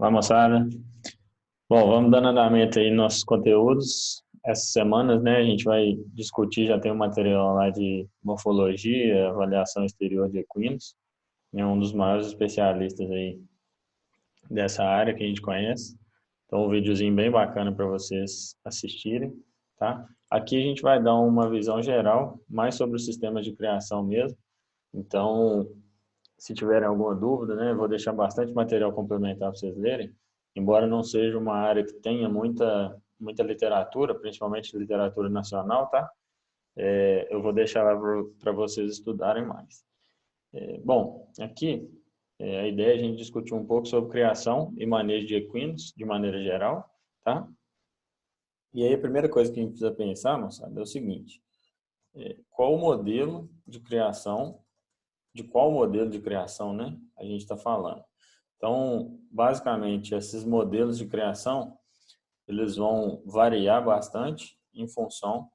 Olá, moçada. Bom, vamos dando andamento aí nos nossos conteúdos. Essas semanas, né, a gente vai discutir, já tem um material lá de morfologia, avaliação exterior de equinos. É um dos maiores especialistas aí dessa área que a gente conhece. Então, um videozinho bem bacana para vocês assistirem, tá? Aqui a gente vai dar uma visão geral, mais sobre o sistema de criação mesmo. Então, se tiverem alguma dúvida, né, eu vou deixar bastante material complementar para vocês lerem. Embora não seja uma área que tenha muita literatura, principalmente literatura nacional, tá? Eu vou deixar lá para vocês estudarem mais. Bom, aqui a ideia é a gente discutir um pouco sobre criação e manejo de equinos, de maneira geral, tá? E aí a primeira coisa que a gente precisa pensar, moçada, é o seguinte: qual o modelo de criação, de qual modelo de criação, né, a gente está falando? Então, basicamente, esses modelos de criação, eles vão variar bastante em função,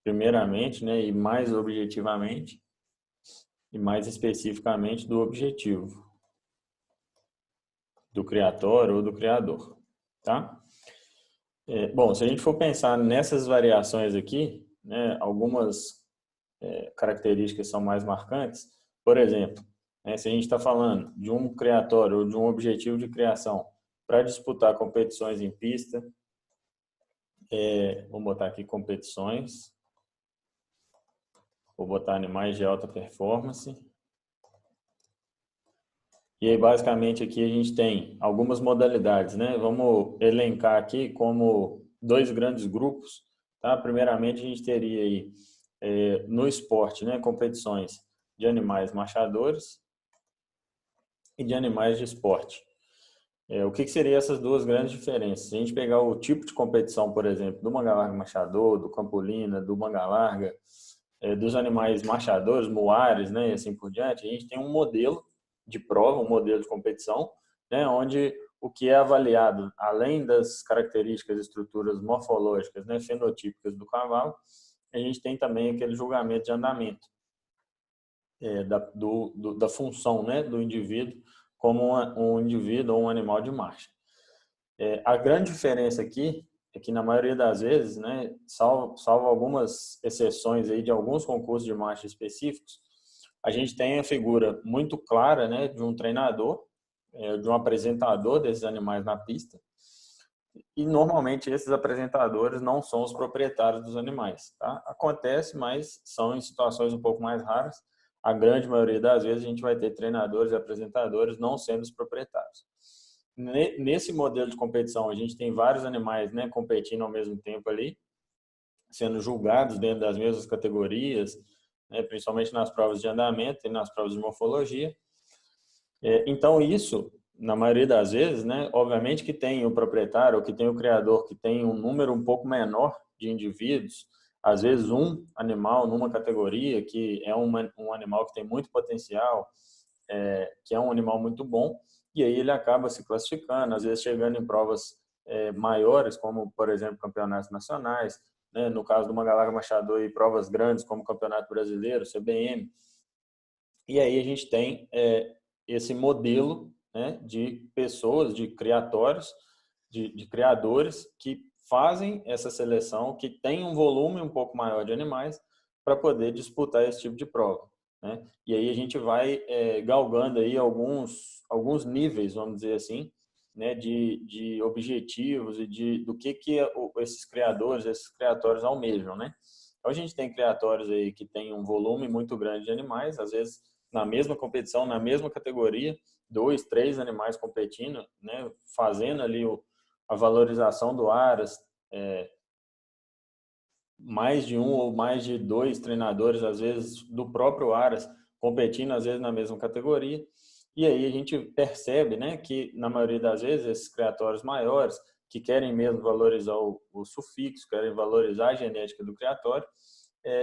primeiramente, né, e mais objetivamente, e mais especificamente do objetivo do criatório ou do criador, tá? Bom, se a gente for pensar nessas variações aqui, né, algumas características são mais marcantes. Por exemplo, né, se a gente está falando de um criatório ou de um objetivo de criação para disputar competições em pista, vou botar aqui competições, vou botar animais de alta performance. E aí, basicamente, aqui a gente tem algumas modalidades, né? Vamos elencar aqui como dois grandes grupos, tá? Primeiramente, a gente teria aí, no esporte, né, competições de animais marchadores e de animais de esporte. O que seriam essas duas grandes diferenças? Se a gente pegar o tipo de competição, por exemplo, do manga larga marchador, do campolina, do manga larga, dos animais marchadores, muares, né, e assim por diante, a gente tem um modelo de prova, um modelo de competição, né, onde o que é avaliado, além das características e estruturas morfológicas, né, fenotípicas do cavalo, a gente tem também aquele julgamento de andamento, da função, né, do indivíduo como um indivíduo ou um animal de marcha. A grande diferença aqui é que, na maioria das vezes, né, salvo algumas exceções aí de alguns concursos de marcha específicos, a gente tem a figura muito clara, né, de um treinador, de um apresentador desses animais na pista, e normalmente esses apresentadores não são os proprietários dos animais, tá? Acontece, mas são em situações um pouco mais raras. A grande maioria das vezes a gente vai ter treinadores e apresentadores não sendo os proprietários. Nesse modelo de competição, a gente tem vários animais, né, competindo ao mesmo tempo ali, sendo julgados dentro das mesmas categorias, né, principalmente nas provas de andamento e nas provas de morfologia. Então, isso, na maioria das vezes, né, obviamente que tem o proprietário ou que tem o criador que tem um número um pouco menor de indivíduos, às vezes um animal numa categoria que é um animal que tem muito potencial, que é um animal muito bom, e aí ele acaba se classificando, às vezes chegando em provas maiores, como, por exemplo, campeonatos nacionais, né, no caso do manga larga marchador, e provas grandes como o Campeonato Brasileiro, CBM. E aí a gente tem esse modelo, né, de pessoas, de criatórios, de criadores que fazem essa seleção, que tem um volume um pouco maior de animais para poder disputar esse tipo de prova, né? E aí a gente vai galgando aí alguns níveis, vamos dizer assim, né, de objetivos e do que esses criadores, esses criatórios almejam, né? Então a gente tem criatórios aí que tem um volume muito grande de animais, às vezes na mesma competição, na mesma categoria, 2, 3 animais competindo, né, fazendo ali a valorização do aras, mais de um ou mais de dois treinadores, às vezes do próprio aras, competindo às vezes na mesma categoria. E aí a gente percebe, né, que na maioria das vezes esses criatórios maiores, que querem mesmo valorizar o sufixo, querem valorizar a genética do criatório,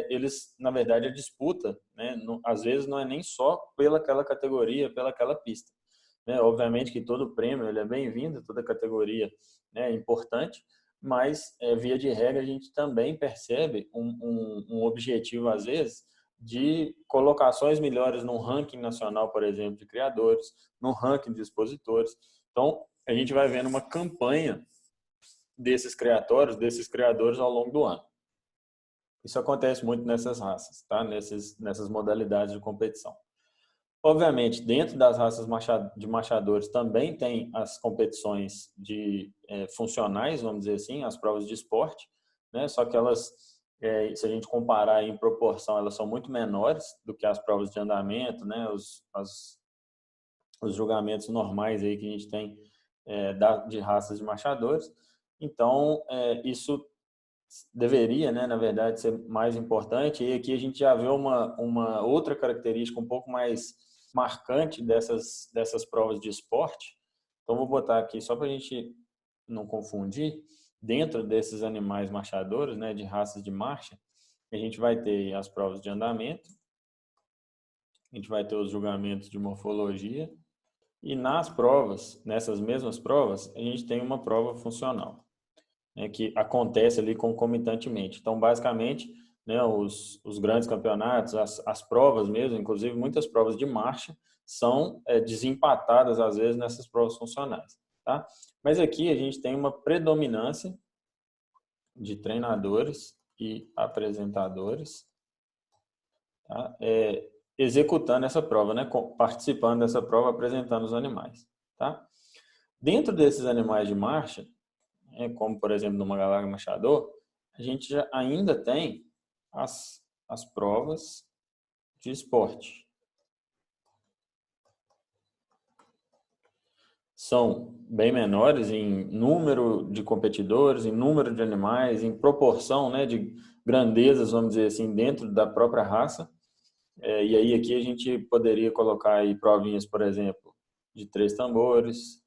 eles, na verdade, a disputa, né, às vezes não é nem só pelaquela categoria, pelaquela pista, né? Obviamente que todo prêmio ele é bem-vindo, toda categoria, né, é importante, mas, via de regra, a gente também percebe um objetivo, às vezes, de colocações melhores no ranking nacional, por exemplo, de criadores, no ranking de expositores. Então, a gente vai vendo uma campanha desses criadores ao longo do ano. Isso acontece muito nessas raças, tá? Nessas modalidades de competição. Obviamente, dentro das raças de machadores também tem as competições funcionais, vamos dizer assim, as provas de esporte, né? Só que elas, se a gente comparar em proporção, elas são muito menores do que as provas de andamento, né? Os julgamentos normais aí que a gente tem de raças de machadores. Então, isso deveria, né, na verdade, ser mais importante. E aqui a gente já vê uma outra característica um pouco mais marcante dessas provas de esporte. Então, vou botar aqui só para a gente não confundir. Dentro desses animais marchadores, né, de raças de marcha, a gente vai ter as provas de andamento, a gente vai ter os julgamentos de morfologia, e nessas mesmas provas, a gente tem uma prova funcional, né, que acontece ali concomitantemente. Então, basicamente, né, os grandes campeonatos, as provas mesmo, inclusive muitas provas de marcha, são desempatadas, às vezes, nessas provas funcionais. Tá? Mas aqui a gente tem uma predominância de treinadores e apresentadores, tá? Executando essa prova, né, participando dessa prova, apresentando os animais. Tá? Dentro desses animais de marcha, como por exemplo no Galápagos Machador, a gente ainda tem as provas de esporte. São bem menores em número de competidores, em número de animais, em proporção, né, de grandezas, vamos dizer assim, dentro da própria raça. E aí aqui a gente poderia colocar aí provinhas, por exemplo, de 3 tambores,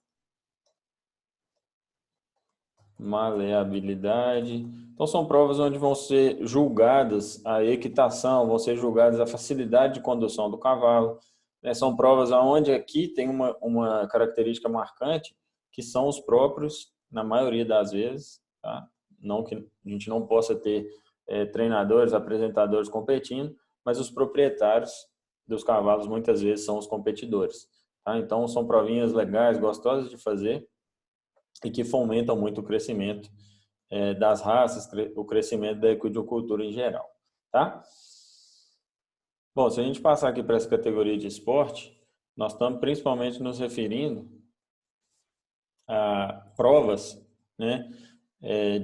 maleabilidade. Então, são provas onde vão ser julgadas a equitação, vão ser julgadas a facilidade de condução do cavalo. São provas onde aqui tem uma característica marcante, que são os próprios, na maioria das vezes, tá? Não que a gente não possa ter treinadores, apresentadores competindo, mas os proprietários dos cavalos muitas vezes são os competidores. Tá? Então, são provinhas legais, gostosas de fazer, e que fomentam muito o crescimento das raças, o crescimento da equidicultura em geral. Tá? Bom, se a gente passar aqui para essa categoria de esporte, nós estamos principalmente nos referindo a provas, né,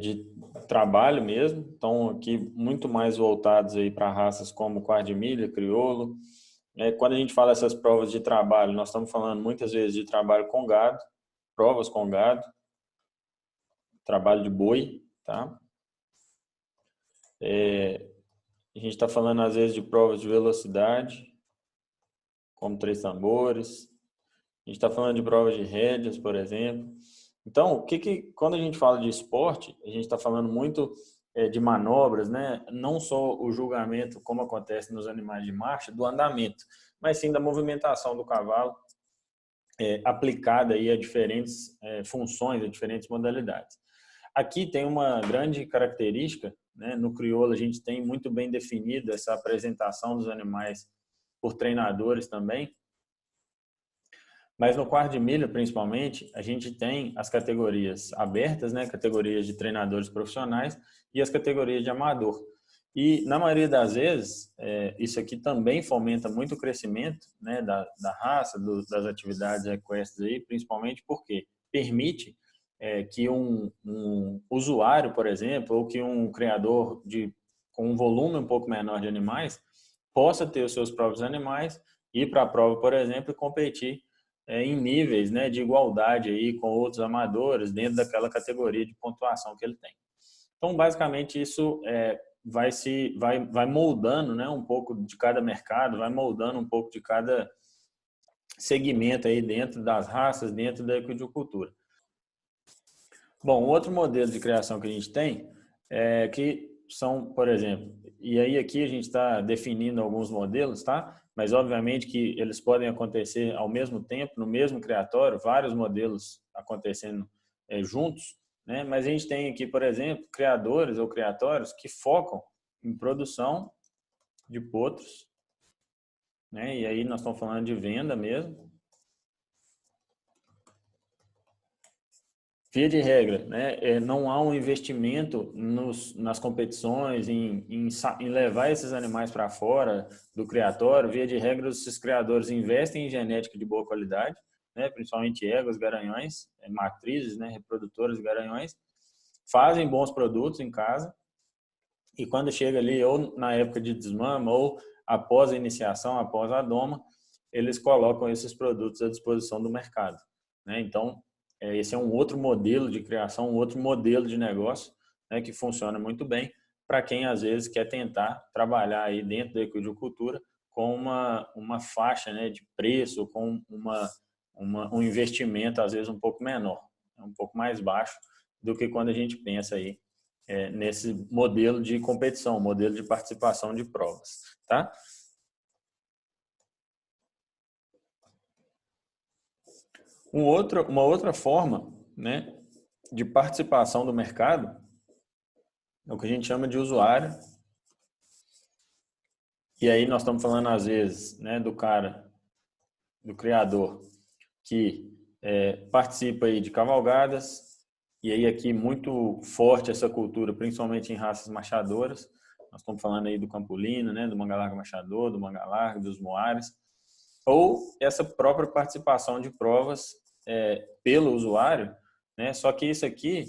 de trabalho mesmo, então aqui muito mais voltados aí para raças como quarto de milha, crioulo. Quando a gente fala essas provas de trabalho, nós estamos falando muitas vezes de trabalho com gado, provas com gado, trabalho de boi, tá? A gente está falando às vezes de provas de velocidade, como 3 tambores. A gente está falando de provas de rédeas, por exemplo. Então, quando a gente fala de esporte, a gente está falando muito de manobras, né? Não só o julgamento, como acontece nos animais de marcha, do andamento, mas sim da movimentação do cavalo aplicada aí a diferentes funções, a diferentes modalidades. Aqui tem uma grande característica, né? No crioulo a gente tem muito bem definido essa apresentação dos animais por treinadores também, mas no quarto de milha, principalmente, a gente tem as categorias abertas, né? Categorias de treinadores profissionais e as categorias de amador. E, na maioria das vezes, isso aqui também fomenta muito o crescimento, né, da raça, das atividades equestres, aí, principalmente porque permite que um usuário, por exemplo, ou que um criador com um volume um pouco menor de animais, possa ter os seus próprios animais, ir para a prova, por exemplo, e competir em níveis, né, de igualdade aí com outros amadores dentro daquela categoria de pontuação que ele tem. Então, basicamente, isso vai moldando, né, um pouco de cada mercado, vai moldando um pouco de cada segmento aí dentro das raças, dentro da equidicultura. Bom, outro modelo de criação que a gente tem que são, por exemplo, e aí aqui a gente está definindo alguns modelos, tá? Mas obviamente que eles podem acontecer ao mesmo tempo, no mesmo criatório, vários modelos acontecendo juntos, né? Mas a gente tem aqui, por exemplo, criadores ou criatórios que focam em produção de potros, né? E aí nós estamos falando de venda mesmo. via de regra, né, não há um investimento nas competições, em levar esses animais para fora do criatório. Via de regra, esses criadores investem em genética de boa qualidade, né, principalmente éguas, garanhões, matrizes, né, reprodutoras de garanhões, fazem bons produtos em casa e quando chega ali, ou na época de desmama, ou após a iniciação, após a doma, eles colocam esses produtos à disposição do mercado, né? Então, esse é um outro modelo de criação, um outro modelo de negócio, né, que funciona muito bem para quem, às vezes, quer tentar trabalhar aí dentro da equicultura com uma faixa, né, de preço, com um investimento, às vezes, um pouco menor, um pouco mais baixo do que quando a gente pensa aí nesse modelo de competição, modelo de participação de provas, tá? Uma outra forma, né, de participação do mercado é o que a gente chama de usuário. E aí nós estamos falando, às vezes, né, do criador, que participa aí de cavalgadas, e aí aqui muito forte essa cultura, principalmente em raças machadoras. Nós estamos falando aí do Campolino, né, do manga larga machador, do manga larga, dos moares, ou essa própria participação de provas pelo usuário, né? Só que isso aqui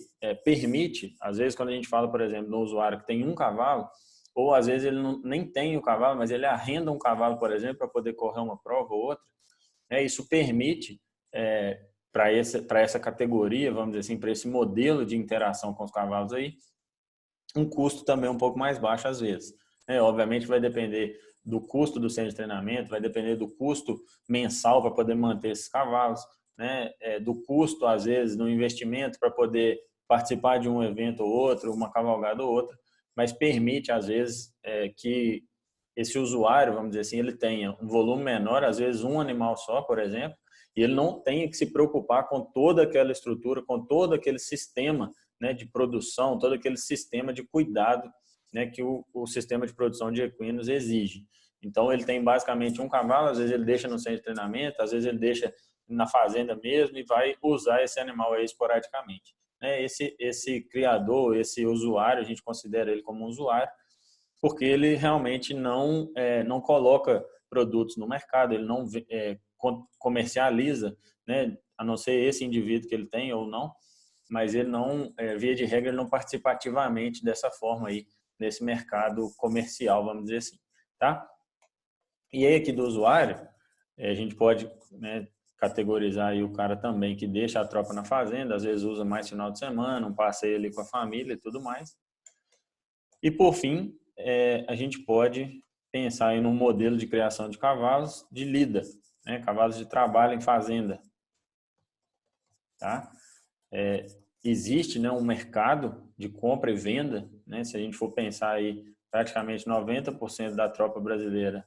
permite, às vezes quando a gente fala, por exemplo, no usuário que tem um cavalo, ou às vezes ele nem tem o cavalo, mas ele arrenda um cavalo, por exemplo, para poder correr uma prova ou outra, né? Isso permite para essa categoria, vamos dizer assim, para esse modelo de interação com os cavalos aí, um custo também um pouco mais baixo às vezes. Obviamente vai depender do custo do centro de treinamento, vai depender do custo mensal para poder manter esses cavalos, né? Do custo, às vezes, do investimento para poder participar de um evento ou outro, uma cavalgada ou outra, mas permite, às vezes, que esse usuário, vamos dizer assim, ele tenha um volume menor, às vezes um animal só, por exemplo, e ele não tenha que se preocupar com toda aquela estrutura, com todo aquele sistema, né, de produção, todo aquele sistema de cuidado, né, que o sistema de produção de equinos exige. Então, ele tem basicamente um cavalo, às vezes ele deixa no centro de treinamento, às vezes ele deixa na fazenda mesmo e vai usar esse animal aí esporadicamente. Esse criador, esse usuário, a gente considera ele como um usuário, porque ele realmente não coloca produtos no mercado, ele não comercializa, né, a não ser esse indivíduo que ele tem ou não, mas ele não, via de regra, ele não participa ativamente dessa forma aí, nesse mercado comercial, vamos dizer assim, tá? E aí aqui do usuário, a gente pode, né, categorizar aí o cara também que deixa a tropa na fazenda, às vezes usa mais final de semana, um passeio ali com a família e tudo mais. E por fim, a gente pode pensar em um modelo de criação de cavalos de lida, né, cavalos de trabalho em fazenda, tá? Existe, né, um mercado de compra e venda, né? Se a gente for pensar aí, praticamente 90% da tropa brasileira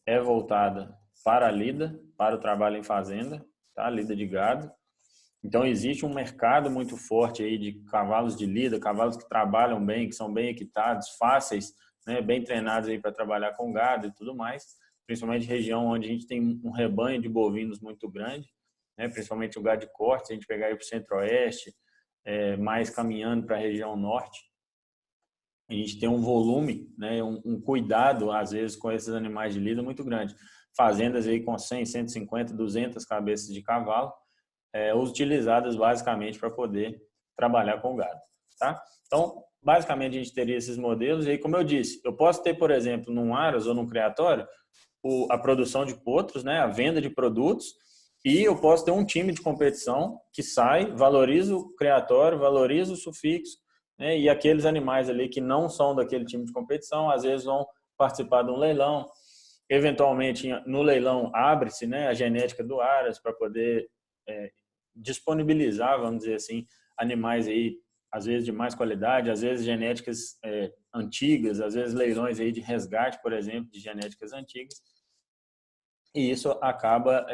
é voltada para a lida, para o trabalho em fazenda, tá? Lida de gado. Então existe um mercado muito forte aí de cavalos de lida, cavalos que trabalham bem, que são bem equitados, fáceis, né, bem treinados aí para trabalhar com gado e tudo mais, principalmente região onde a gente tem um rebanho de bovinos muito grande, né, principalmente o gado de corte, se a gente pegar aí para o centro-oeste, mais caminhando para a região norte, a gente tem um volume, né, um cuidado, às vezes, com esses animais de lida muito grande. Fazendas aí com 100, 150, 200 cabeças de cavalo, utilizadas basicamente para poder trabalhar com gado, tá? Então, basicamente, a gente teria esses modelos. E aí, como eu disse, eu posso ter, por exemplo, num aras ou num criatório, a produção de potros, né, a venda de produtos, e eu posso ter um time de competição que sai, valoriza o criatório, valoriza o sufixo, né, e aqueles animais ali que não são daquele time de competição, às vezes vão participar de um leilão. Eventualmente, no leilão, abre-se, né, a genética do aras para poder disponibilizar, vamos dizer assim, animais aí, às vezes de mais qualidade, às vezes genéticas antigas, às vezes leilões aí de resgate, por exemplo, de genéticas antigas, e isso acaba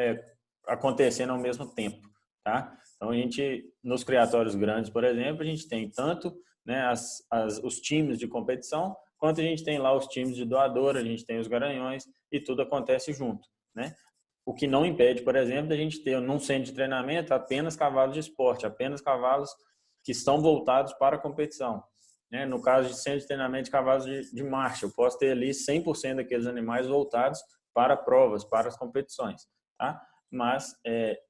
acontecendo ao mesmo tempo, tá? Então, a gente, nos criatórios grandes, por exemplo, a gente tem tanto, né, os times de competição, quanto a gente tem lá os times de doador, a gente tem os garanhões, e tudo acontece junto, né? o que não impede, por exemplo, da gente ter num centro de treinamento apenas cavalos de esporte, apenas cavalos que estão voltados para a competição. Né? No caso de centro de treinamento de cavalos de marcha, eu posso ter ali 100% daqueles animais voltados para provas, para as competições. Tá? Mas,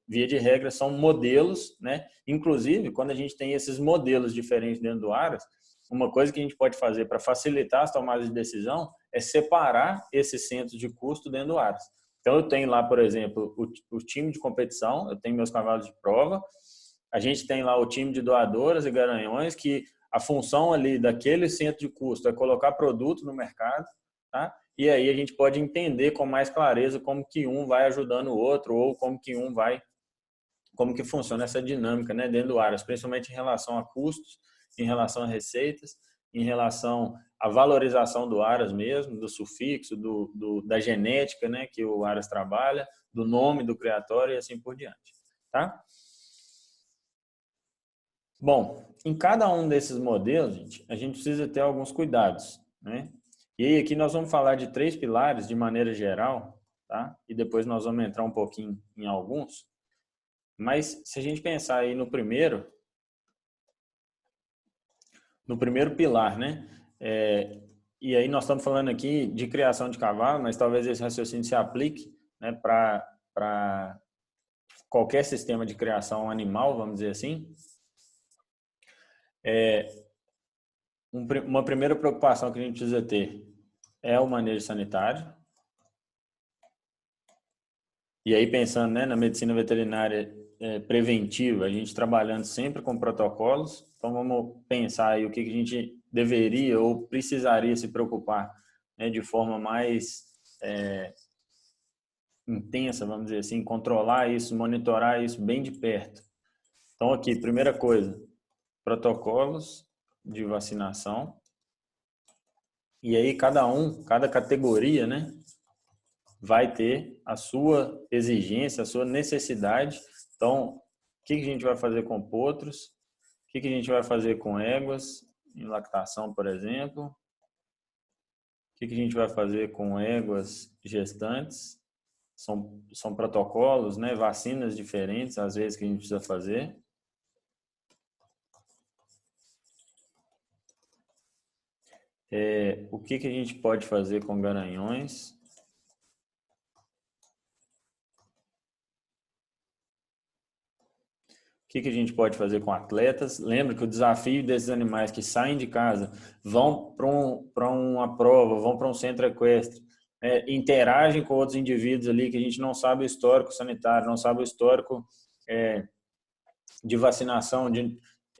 via de regra, são modelos, né? Inclusive, quando a gente tem esses modelos diferentes dentro do Aras, uma coisa que a gente pode fazer para facilitar as tomadas de decisão é separar esses centros de custo dentro do Aras. Então, eu tenho lá, por exemplo, o time de competição, eu tenho meus cavalos de prova, a gente tem lá o time de doadoras e garanhões, que a função ali daquele centro de custo é colocar produto no mercado, tá? E aí a gente pode entender com mais clareza como que um vai ajudando o outro ou como que funciona essa dinâmica, né, dentro do Aras, principalmente em relação a custos, em relação a receitas, em relação à valorização do Aras mesmo, do sufixo, da genética, né, que o Aras trabalha, do nome do criatório e assim por diante, tá? Bom, em cada um desses modelos, a gente precisa ter alguns cuidados, né? E aí aqui nós vamos falar de 3 pilares de maneira geral, tá? E depois nós vamos entrar um pouquinho em alguns. Mas se a gente pensar aí no primeiro pilar, né? E aí nós estamos falando aqui de criação de cavalo, mas talvez esse raciocínio se aplique, né, para qualquer sistema de criação animal, vamos dizer assim. Uma primeira preocupação que a gente precisa ter é o manejo sanitário. E aí pensando, né, na medicina veterinária preventiva, a gente trabalhando sempre com protocolos. Então vamos pensar aí o que a gente deveria ou precisaria se preocupar, né, de forma mais intensa, vamos dizer assim, controlar isso, monitorar isso bem de perto. Então aqui, primeira coisa, protocolos de vacinação. E aí cada categoria, né, vai ter a sua exigência, a sua necessidade. Então, o que a gente vai fazer com potros? O que a gente vai fazer com éguas, em lactação, por exemplo? O que a gente vai fazer com éguas gestantes? São protocolos, né? Vacinas diferentes, às vezes, que a gente precisa fazer. O que a gente pode fazer com garanhões? O que a gente pode fazer com atletas? Lembra que o desafio desses animais que saem de casa, vão para uma prova, vão para um centro equestre, interagem com outros indivíduos ali que a gente não sabe o histórico sanitário, não sabe o histórico de vacinação,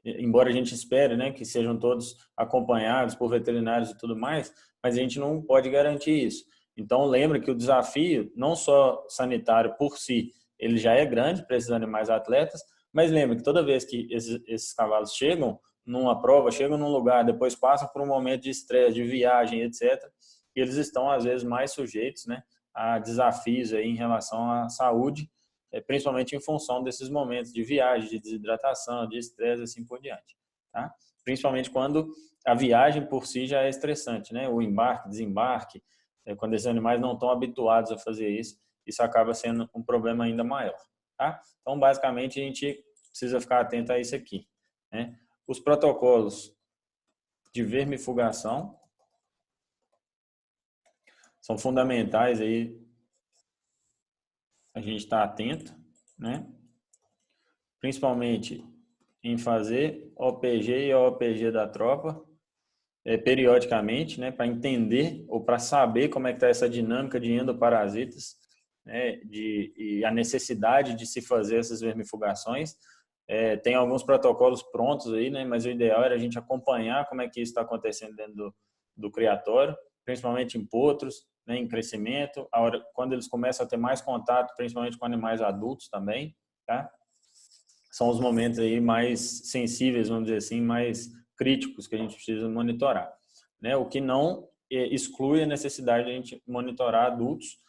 embora a gente espere, né, que sejam todos acompanhados por veterinários e tudo mais, mas a gente não pode garantir isso. Então, lembra que o desafio, não só sanitário por si, ele já é grande para esses animais atletas, mas lembra que toda vez que esses cavalos chegam numa prova, chegam num lugar, depois passam por um momento de estresse, de viagem, etc., eles estão, às vezes, mais sujeitos, né, a desafios aí em relação à saúde, principalmente em função desses momentos de viagem, de desidratação, de estresse, assim por diante. Tá? Principalmente quando a viagem por si já é estressante, né? O embarque, desembarque, quando esses animais não estão habituados a fazer isso, isso acaba sendo um problema ainda maior. Tá? Então, basicamente, a gente precisa ficar atento a isso aqui, né? Os protocolos de vermifugação são fundamentais aí a gente estar atento, né? Principalmente em fazer OPG e OPG da tropa periodicamente, né, para entender ou para saber como é que está essa dinâmica de endoparasitas, né, e a necessidade de se fazer essas vermifugações. Tem alguns protocolos prontos aí, né, mas o ideal era a gente acompanhar como é que isso está acontecendo dentro do criatório, principalmente em potros, né, em crescimento, quando eles começam a ter mais contato, principalmente com animais adultos também, tá? São os momentos aí mais sensíveis, vamos dizer assim, mais críticos que a gente precisa monitorar, né? O que não exclui a necessidade de a gente monitorar adultos,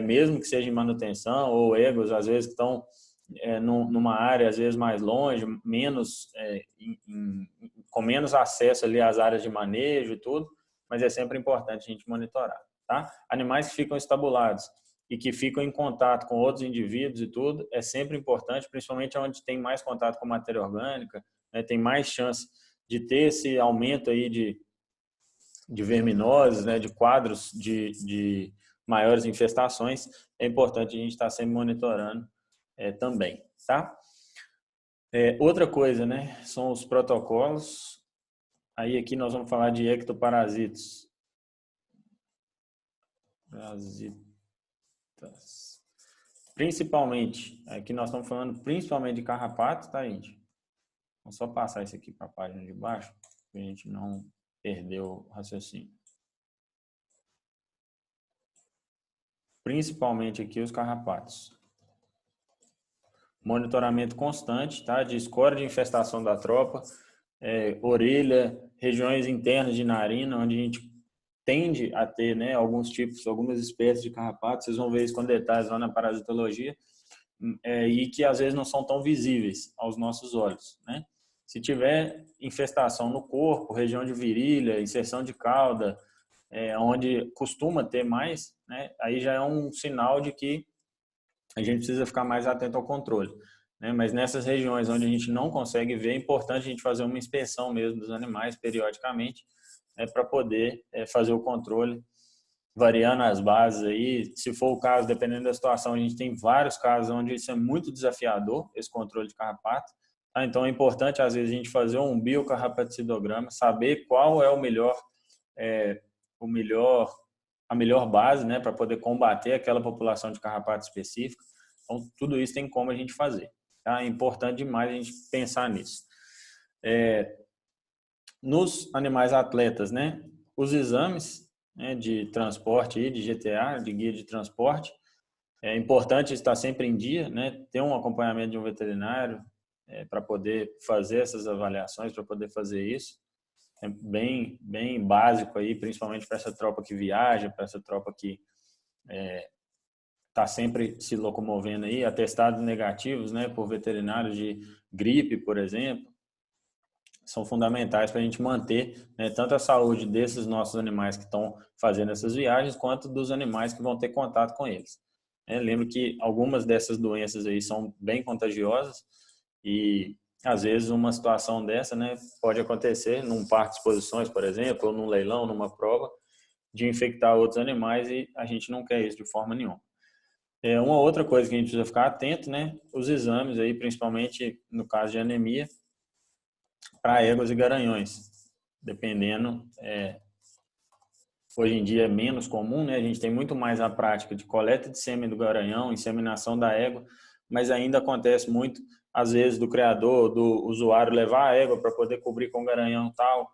mesmo que seja em manutenção ou egos, às vezes que estão numa área às vezes mais longe, com menos acesso ali às áreas de manejo e tudo, mas é sempre importante a gente monitorar, tá? Animais que ficam estabulados e que ficam em contato com outros indivíduos e tudo, é sempre importante, principalmente onde tem mais contato com matéria orgânica, né, tem mais chance de ter esse aumento aí de verminoses, né, de quadros de maiores infestações. É importante a gente estar sempre monitorando também, tá? Outra coisa, né, são os protocolos. Aí aqui nós vamos falar de ectoparasitos. Parasitas. Principalmente, aqui nós estamos falando principalmente de carrapatos, tá, gente? Vamos só passar isso aqui para a página de baixo, para a gente não perder o raciocínio. Principalmente aqui os carrapatos. Monitoramento constante, tá? De score de infestação da tropa, orelha, regiões internas de narina, onde a gente tende a ter, né, alguns tipos, algumas espécies de carrapatos. Vocês vão ver isso com detalhes lá na parasitologia, e que às vezes não são tão visíveis aos nossos olhos, né? Se tiver infestação no corpo, região de virilha, inserção de cauda, onde costuma ter mais, né, aí já é um sinal de que a gente precisa ficar mais atento ao controle, né? Mas nessas regiões onde a gente não consegue ver, é importante a gente fazer uma inspeção mesmo dos animais periodicamente, né, para poder fazer o controle, variando as bases aí. Se for o caso, dependendo da situação, a gente tem vários casos onde isso é muito desafiador, esse controle de carrapato. Tá? Então é importante, às vezes, a gente fazer um biocarrapacidograma, saber qual é a melhor base, né, para poder combater aquela população de carrapato específica. Então, tudo isso tem como a gente fazer. Tá? É importante demais a gente pensar nisso. Nos animais atletas, né, os exames, né, de transporte, aí, de GTA, de guia de transporte, é importante estar sempre em dia, né, ter um acompanhamento de um veterinário para poder fazer essas avaliações, para poder fazer isso. É bem básico aí, principalmente para essa tropa que viaja, para essa tropa que está sempre se locomovendo aí, atestados negativos, né, por veterinários de gripe, por exemplo, são fundamentais para a gente manter, né, tanto a saúde desses nossos animais que estão fazendo essas viagens, quanto dos animais que vão ter contato com eles. Lembro que algumas dessas doenças aí são bem contagiosas e às vezes uma situação dessa, né, pode acontecer num parque de exposições, por exemplo, ou num leilão, numa prova, de infectar outros animais, e a gente não quer isso de forma nenhuma. Uma outra coisa que a gente precisa ficar atento, né, os exames aí, principalmente no caso de anemia, para éguas e garanhões, dependendo, hoje em dia é menos comum, né, a gente tem muito mais a prática de coleta de sêmen do garanhão, inseminação da égua, mas ainda acontece muito, às vezes, do criador, do usuário levar a égua para poder cobrir com garanhão e tal,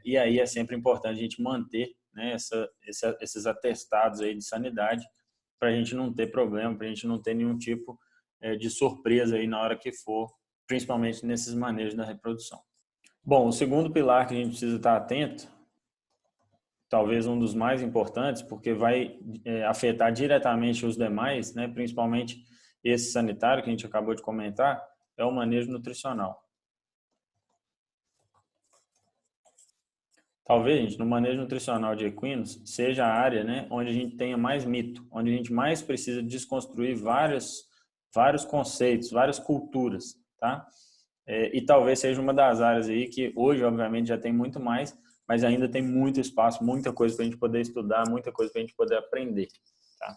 e aí é sempre importante a gente manter, né, esses atestados aí de sanidade, para a gente não ter problema, para a gente não ter nenhum tipo de surpresa aí na hora que for, principalmente nesses manejos da reprodução. Bom, o segundo pilar que a gente precisa estar atento, talvez um dos mais importantes, porque vai afetar diretamente os demais, né, principalmente esse sanitário que a gente acabou de comentar, é o manejo nutricional. Talvez, gente, no manejo nutricional de equinos seja a área, né, onde a gente tenha mais mito, onde a gente mais precisa desconstruir vários conceitos, várias culturas, tá? E talvez seja uma das áreas aí que hoje, obviamente, já tem muito mais, mas ainda tem muito espaço, muita coisa para a gente poder estudar, muita coisa para a gente poder aprender, tá?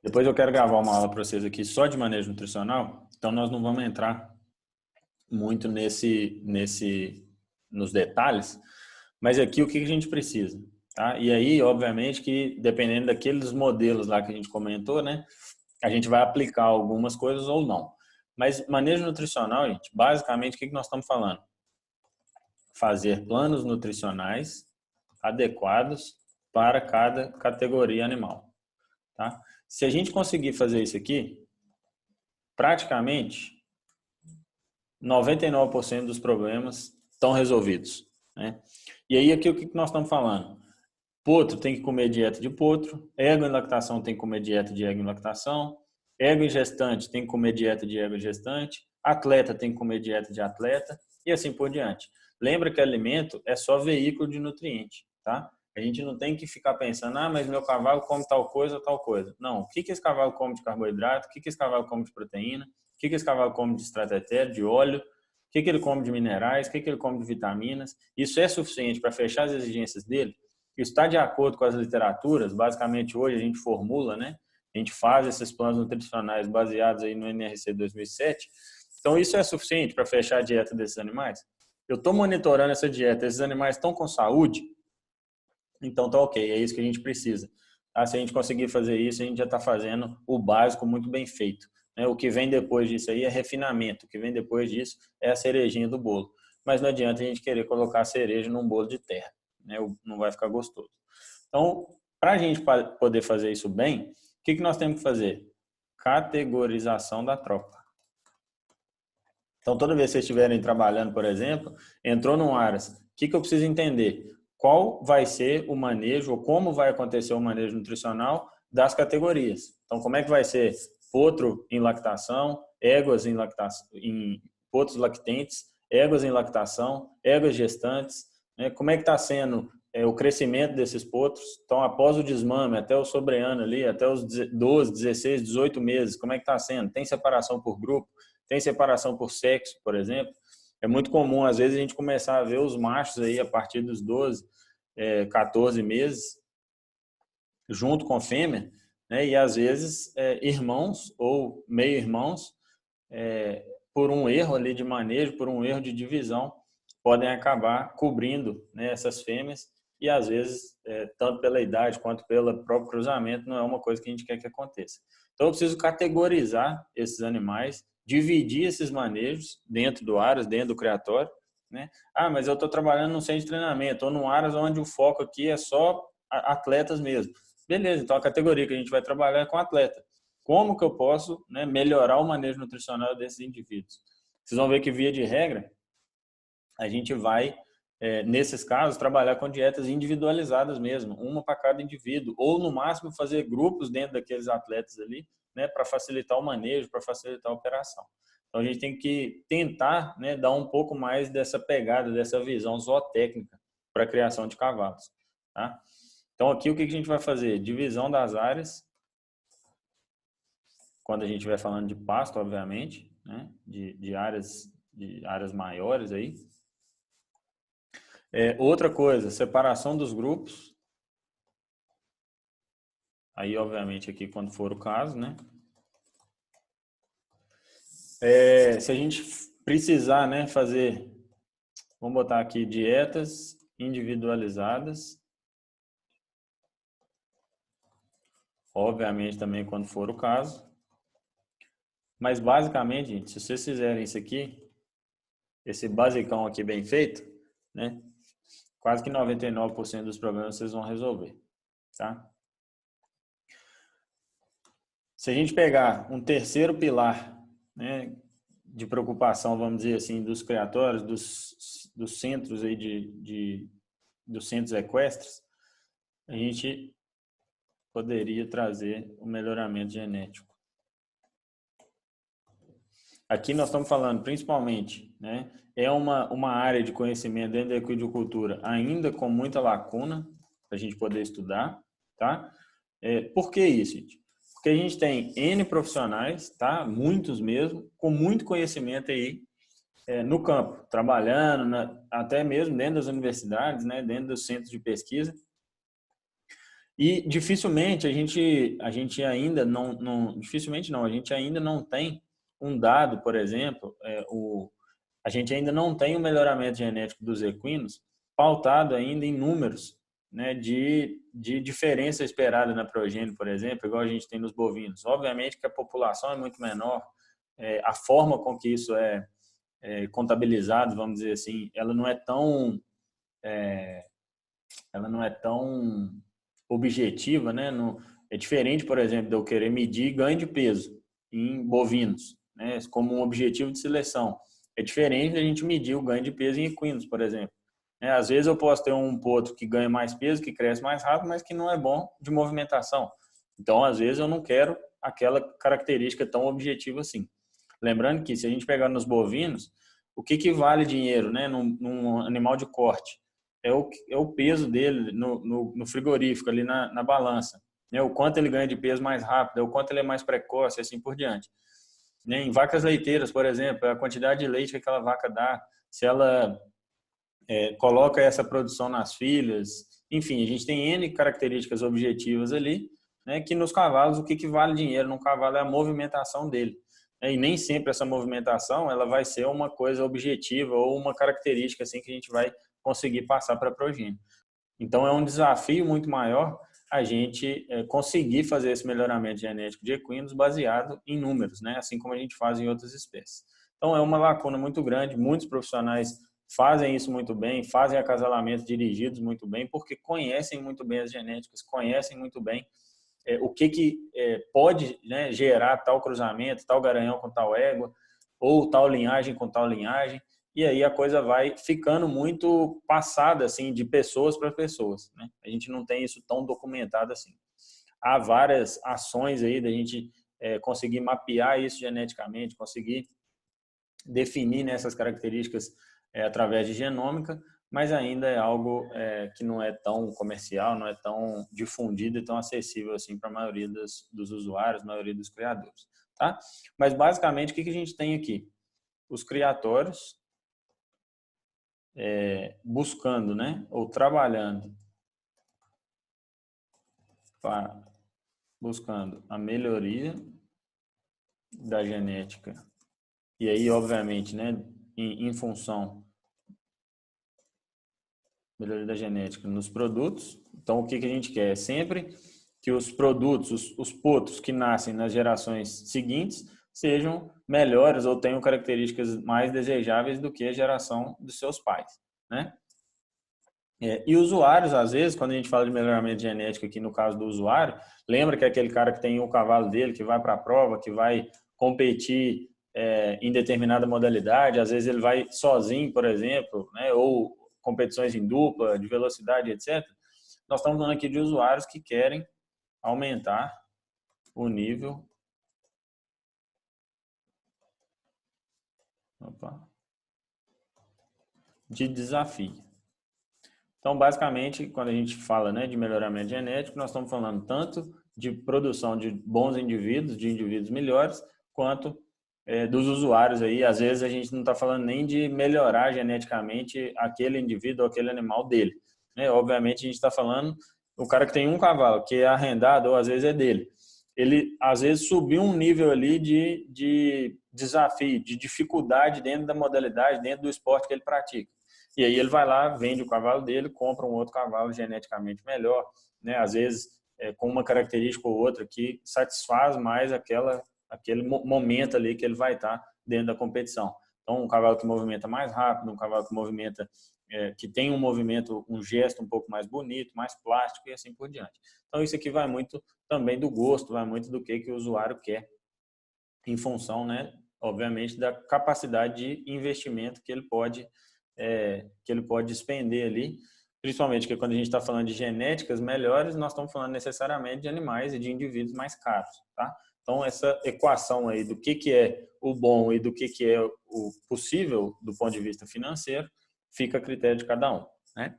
Depois eu quero gravar uma aula para vocês aqui só de manejo nutricional, então nós não vamos entrar muito nos detalhes, mas aqui o que a gente precisa, tá? E aí, obviamente, que dependendo daqueles modelos lá que a gente comentou, né, a gente vai aplicar algumas coisas ou não. Mas manejo nutricional, gente, basicamente, o que nós estamos falando? Fazer planos nutricionais adequados para cada categoria animal, tá? Se a gente conseguir fazer isso aqui, praticamente 99% dos problemas estão resolvidos, né? E aí aqui o que nós estamos falando? Potro tem que comer dieta de potro, égua em lactação tem que comer dieta de égua em lactação, égua em gestante tem que comer dieta de égua gestante, atleta tem que comer dieta de atleta e assim por diante. Lembra que alimento é só veículo de nutriente, tá? A gente não tem que ficar pensando, mas meu cavalo come tal coisa, tal coisa. Não, o que esse cavalo come de carboidrato, o que esse cavalo come de proteína, o que esse cavalo come de extrato de óleo, o que ele come de minerais, o que ele come de vitaminas. Isso é suficiente para fechar as exigências dele? Isso está de acordo com as literaturas. Basicamente, hoje a gente formula, né? A gente faz esses planos nutricionais baseados aí no NRC 2007. Então, isso é suficiente para fechar a dieta desses animais? Eu estou monitorando essa dieta, esses animais estão com saúde? Então, tá ok, é isso que a gente precisa. Tá? Se a gente conseguir fazer isso, a gente já está fazendo o básico muito bem feito. Né? O que vem depois disso aí é refinamento, o que vem depois disso é a cerejinha do bolo. Mas não adianta a gente querer colocar a cereja num bolo de terra, né? Não vai ficar gostoso. Então, para a gente poder fazer isso bem, o que nós temos que fazer? Categorização da tropa. Então, toda vez que vocês estiverem trabalhando, por exemplo, entrou num Aras, o que eu preciso entender? Qual vai ser o manejo, ou como vai acontecer o manejo nutricional das categorias. Então, como é que vai ser potro em lactação, éguas em lactação, em potros lactentes, éguas em lactação, éguas gestantes, né? Como é que está sendo o crescimento desses potros? Então, após o desmame, até o sobreano ali, até os 12, 16, 18 meses, como é que está sendo? Tem separação por grupo? Tem separação por sexo, por exemplo? É muito comum, às vezes, a gente começar a ver os machos aí a partir dos 12, 14 meses, junto com fêmea, né? E às vezes irmãos ou meio-irmãos, por um erro ali de manejo, por um erro de divisão, podem acabar cobrindo, né, essas fêmeas e às vezes, tanto pela idade quanto pelo próprio cruzamento, não é uma coisa que a gente quer que aconteça. Então eu preciso categorizar esses animais, dividir esses manejos dentro do Aras, dentro do criatório, né? Mas eu estou trabalhando num centro de treinamento ou num Aras onde o foco aqui é só atletas mesmo. Beleza, então a categoria que a gente vai trabalhar é com atleta. Como que eu posso, né, melhorar o manejo nutricional desses indivíduos? Vocês vão ver que, via de regra, a gente vai, nesses casos, trabalhar com dietas individualizadas mesmo, uma para cada indivíduo, ou no máximo fazer grupos dentro daqueles atletas ali, né, para facilitar o manejo, para facilitar a operação. Então a gente tem que tentar, né, dar um pouco mais dessa pegada, dessa visão zootécnica para a criação de cavalos. Tá? Então aqui o que a gente vai fazer? Divisão das áreas, quando a gente estiver falando de pasto, obviamente, né, de áreas maiores aí. Outra coisa, separação dos grupos. Aí, obviamente, aqui quando for o caso, né? Se a gente precisar, né, fazer, vamos botar aqui dietas individualizadas. Obviamente também quando for o caso. Mas basicamente, gente, se vocês fizerem isso aqui, esse basicão aqui bem feito, né? Quase que 99% dos problemas vocês vão resolver, tá? Se a gente pegar um terceiro pilar, né, de preocupação, vamos dizer assim, dos criatórios, dos centros aí dos centros equestres, a gente poderia trazer o melhoramento genético. Aqui nós estamos falando principalmente, né, é uma área de conhecimento dentro da equidicultura ainda com muita lacuna para a gente poder estudar, tá? Por que isso, gente? Porque a gente tem N profissionais, tá? Muitos mesmo, com muito conhecimento aí no campo, trabalhando, até mesmo dentro das universidades, né? Dentro dos centros de pesquisa. E dificilmente a gente ainda dificilmente não, a gente ainda não tem um dado, por exemplo, a gente ainda não tem o melhoramento genético dos equinos pautado ainda em números, né, de diferença esperada na progênie, por exemplo, igual a gente tem nos bovinos. Obviamente que a população é muito menor, a forma com que isso é contabilizado, vamos dizer assim, ela não é tão objetiva, né? É diferente, por exemplo, de eu querer medir ganho de peso em bovinos, né, como um objetivo de seleção. É diferente da gente medir o ganho de peso em equinos, por exemplo. Às vezes eu posso ter um potro que ganha mais peso, que cresce mais rápido, mas que não é bom de movimentação. Então, às vezes eu não quero aquela característica tão objetiva assim. Lembrando que se a gente pegar nos bovinos, O que vale dinheiro, né, num animal de corte? É o peso dele no frigorífico, ali na balança. Né? O quanto ele ganha de peso mais rápido, o quanto ele é mais precoce, assim por diante. Né? Em vacas leiteiras, por exemplo, a quantidade de leite que aquela vaca dá, se ela coloca essa produção nas filhas, enfim, a gente tem N características objetivas ali, né, que nos cavalos, o que vale dinheiro no cavalo é a movimentação dele. E nem sempre essa movimentação ela vai ser uma coisa objetiva ou uma característica assim que a gente vai conseguir passar para a progênie. Então, é um desafio muito maior a gente conseguir fazer esse melhoramento genético de equinos baseado em números, né? Assim como a gente faz em outras espécies. Então, é uma lacuna muito grande, muitos profissionais fazem isso muito bem, fazem acasalamentos dirigidos muito bem, porque conhecem muito bem as genéticas, conhecem muito bem o que pode, né, gerar tal cruzamento, tal garanhão com tal égua, ou tal linhagem com tal linhagem, e aí a coisa vai ficando muito passada assim de pessoas para pessoas, né? A gente não tem isso tão documentado assim. Há várias ações aí da gente conseguir mapear isso geneticamente, conseguir definir nessas características através de genômica, mas ainda é algo que não é tão comercial, não é tão difundido e tão acessível assim para a maioria dos usuários, a maioria dos criadores, tá? Mas basicamente o que a gente tem aqui? Os criatórios buscando, né, ou trabalhando buscando a melhoria da genética e aí obviamente, né, em função melhoria da genética nos produtos. Então o que a gente quer é sempre que os produtos, os potros que nascem nas gerações seguintes sejam melhores ou tenham características mais desejáveis do que a geração dos seus pais, né? E usuários, às vezes, quando a gente fala de melhoramento genético aqui no caso do usuário, lembra que é aquele cara que tem o cavalo dele, que vai para a prova, que vai competir em determinada modalidade, às vezes ele vai sozinho, por exemplo, né, ou competições em dupla, de velocidade, etc. Nós estamos falando aqui de usuários que querem aumentar o nível de desafio. Então, basicamente, quando a gente fala, né, de melhoramento genético, nós estamos falando tanto de produção de bons indivíduos, de indivíduos melhores, quanto dos usuários aí. Às vezes a gente não está falando nem de melhorar geneticamente aquele indivíduo ou aquele animal dele, né? Obviamente a gente está falando o cara que tem um cavalo, que é arrendado ou às vezes é dele. Ele às vezes subiu um nível ali de desafio, de dificuldade dentro da modalidade, dentro do esporte que ele pratica. E aí ele vai lá, vende o cavalo dele, compra um outro cavalo geneticamente melhor, né? Às vezes com uma característica ou outra que satisfaz mais aquele momento ali que ele vai estar dentro da competição. Então, um cavalo que movimenta mais rápido, um cavalo que movimenta, que tem um movimento, um gesto um pouco mais bonito, mais plástico e assim por diante. Então, isso aqui vai muito também do gosto, vai muito do que o usuário quer, em função, né, obviamente, da capacidade de investimento que ele pode despender ali, principalmente que quando a gente está falando de genéticas melhores, nós estamos falando necessariamente de animais e de indivíduos mais caros, tá? Então, essa equação aí do que é o bom e do que é o possível do ponto de vista financeiro, fica a critério de cada um, né?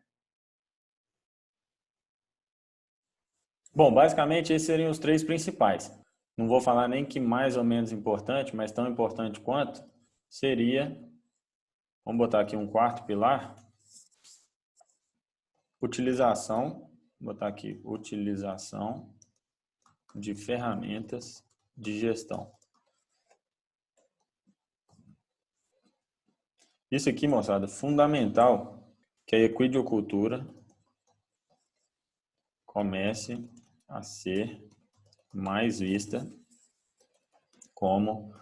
Bom, basicamente esses seriam os três principais. Não vou falar nem que mais ou menos importante, mas tão importante quanto seria, vamos botar aqui um quarto pilar, utilização, vou botar aqui, utilização de ferramentas de gestão. Isso aqui, moçada, é fundamental que a equidiocultura comece a ser mais vista como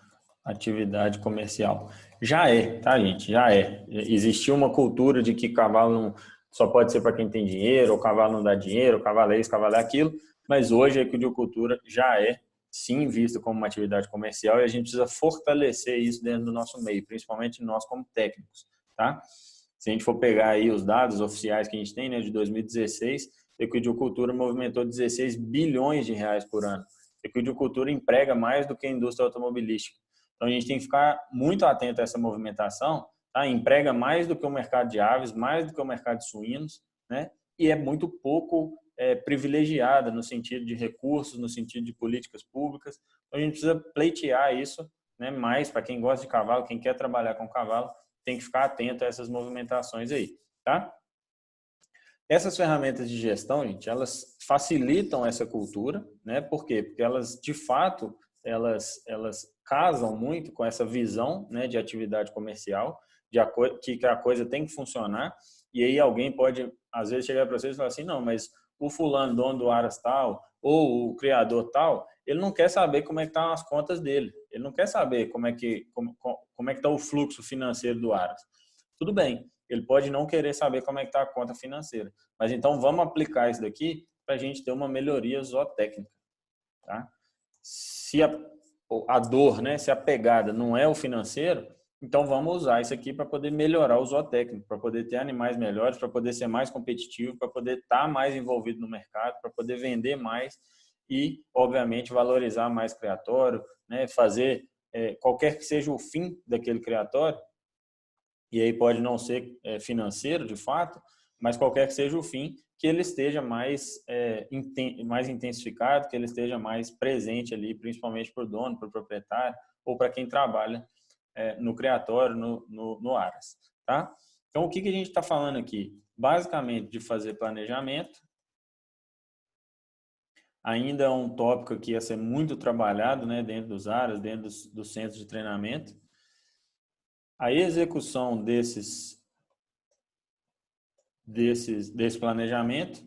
atividade comercial. Já é, tá, gente? Já é. Existiu uma cultura de que cavalo não só pode ser para quem tem dinheiro, ou cavalo não dá dinheiro, ou cavalo é isso, cavalo é aquilo, mas hoje a equidiocultura já é, sim, vista como uma atividade comercial e a gente precisa fortalecer isso dentro do nosso meio, principalmente nós como técnicos, tá? Se a gente for pegar aí os dados oficiais que a gente tem, né, de 2016, a equidiocultura movimentou 16 bilhões de reais por ano. A equidiocultura emprega mais do que a indústria automobilística. Então, a gente tem que ficar muito atento a essa movimentação, tá? Emprega mais do que o mercado de aves, mais do que o mercado de suínos, né? E é muito pouco privilegiada no sentido de recursos, no sentido de políticas públicas. Então, a gente precisa pleitear isso, né? Mais para quem gosta de cavalo, quem quer trabalhar com cavalo, tem que ficar atento a essas movimentações aí, tá? Essas ferramentas de gestão, gente, elas facilitam essa cultura, né? Por quê? Porque elas, de fato, elas casam muito com essa visão, né, de atividade comercial, que a coisa tem que funcionar. E aí alguém pode, às vezes, chegar para vocês e falar assim, não, mas o fulano, dono do Aras tal, ou o criador tal, ele não quer saber como é que estão as contas dele. Ele não quer saber como é que está o fluxo financeiro do Aras. Tudo bem, ele pode não querer saber como é que está a conta financeira. Mas então vamos aplicar isso daqui para a gente ter uma melhoria zootécnica. Tá? Se a dor, né, se a pegada não é o financeiro, então vamos usar isso aqui para poder melhorar o zootécnico, para poder ter animais melhores, para poder ser mais competitivo, para poder estar mais envolvido no mercado, para poder vender mais e, obviamente, valorizar mais criatório, né, fazer qualquer que seja o fim daquele criatório, e aí pode não ser financeiro, de fato, mas qualquer que seja o fim, que ele esteja mais intensificado, que ele esteja mais presente ali, principalmente para o dono, para o proprietário ou para quem trabalha no criatório, no Aras. Tá? Então, o que a gente está falando aqui? Basicamente, de fazer planejamento. Ainda é um tópico que ia ser muito trabalhado, né, dentro dos Aras, dentro dos centros de treinamento. A execução desse planejamento,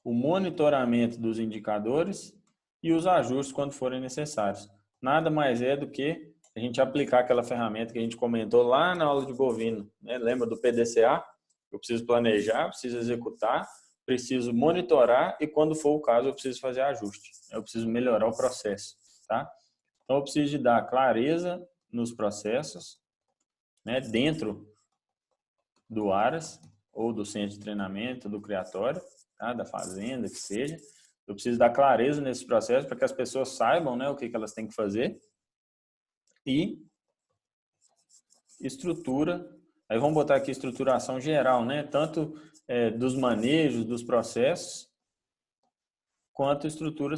o monitoramento dos indicadores e os ajustes quando forem necessários. Nada mais é do que a gente aplicar aquela ferramenta que a gente comentou lá na aula de bovino, né? Lembra do PDCA? Eu preciso planejar, preciso executar, preciso monitorar e, quando for o caso, eu preciso fazer ajuste. Eu preciso melhorar o processo, tá? Então, eu preciso de dar clareza nos processos, né, dentro do Aras ou do centro de treinamento, do criatório, tá, da fazenda, que seja. Eu preciso dar clareza nesse processo para que as pessoas saibam, né, o que elas têm que fazer. E estrutura, aí vamos botar aqui estruturação geral, né, tanto dos manejos, dos processos, quanto estrutura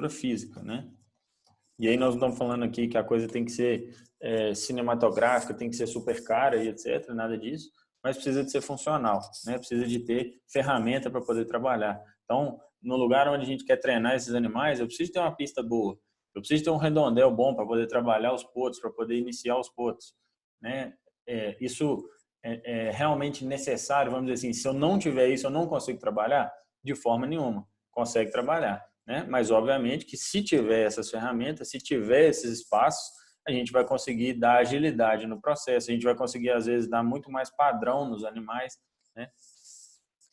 física, né? E aí nós não estamos falando aqui que a coisa tem que ser cinematográfica, tem que ser super cara e etc, nada disso, mas precisa de ser funcional, né? Precisa de ter ferramenta para poder trabalhar. Então, no lugar onde a gente quer treinar esses animais, eu preciso ter uma pista boa, eu preciso ter um redondel bom para poder trabalhar os potros, para poder iniciar os potros, né? Isso é realmente necessário, vamos dizer assim, se eu não tiver isso, eu não consigo trabalhar? De forma nenhuma, consegue trabalhar. Né? Mas, obviamente, que se tiver essas ferramentas, se tiver esses espaços, a gente vai conseguir dar agilidade no processo, a gente vai conseguir, às vezes, dar muito mais padrão nos animais, né?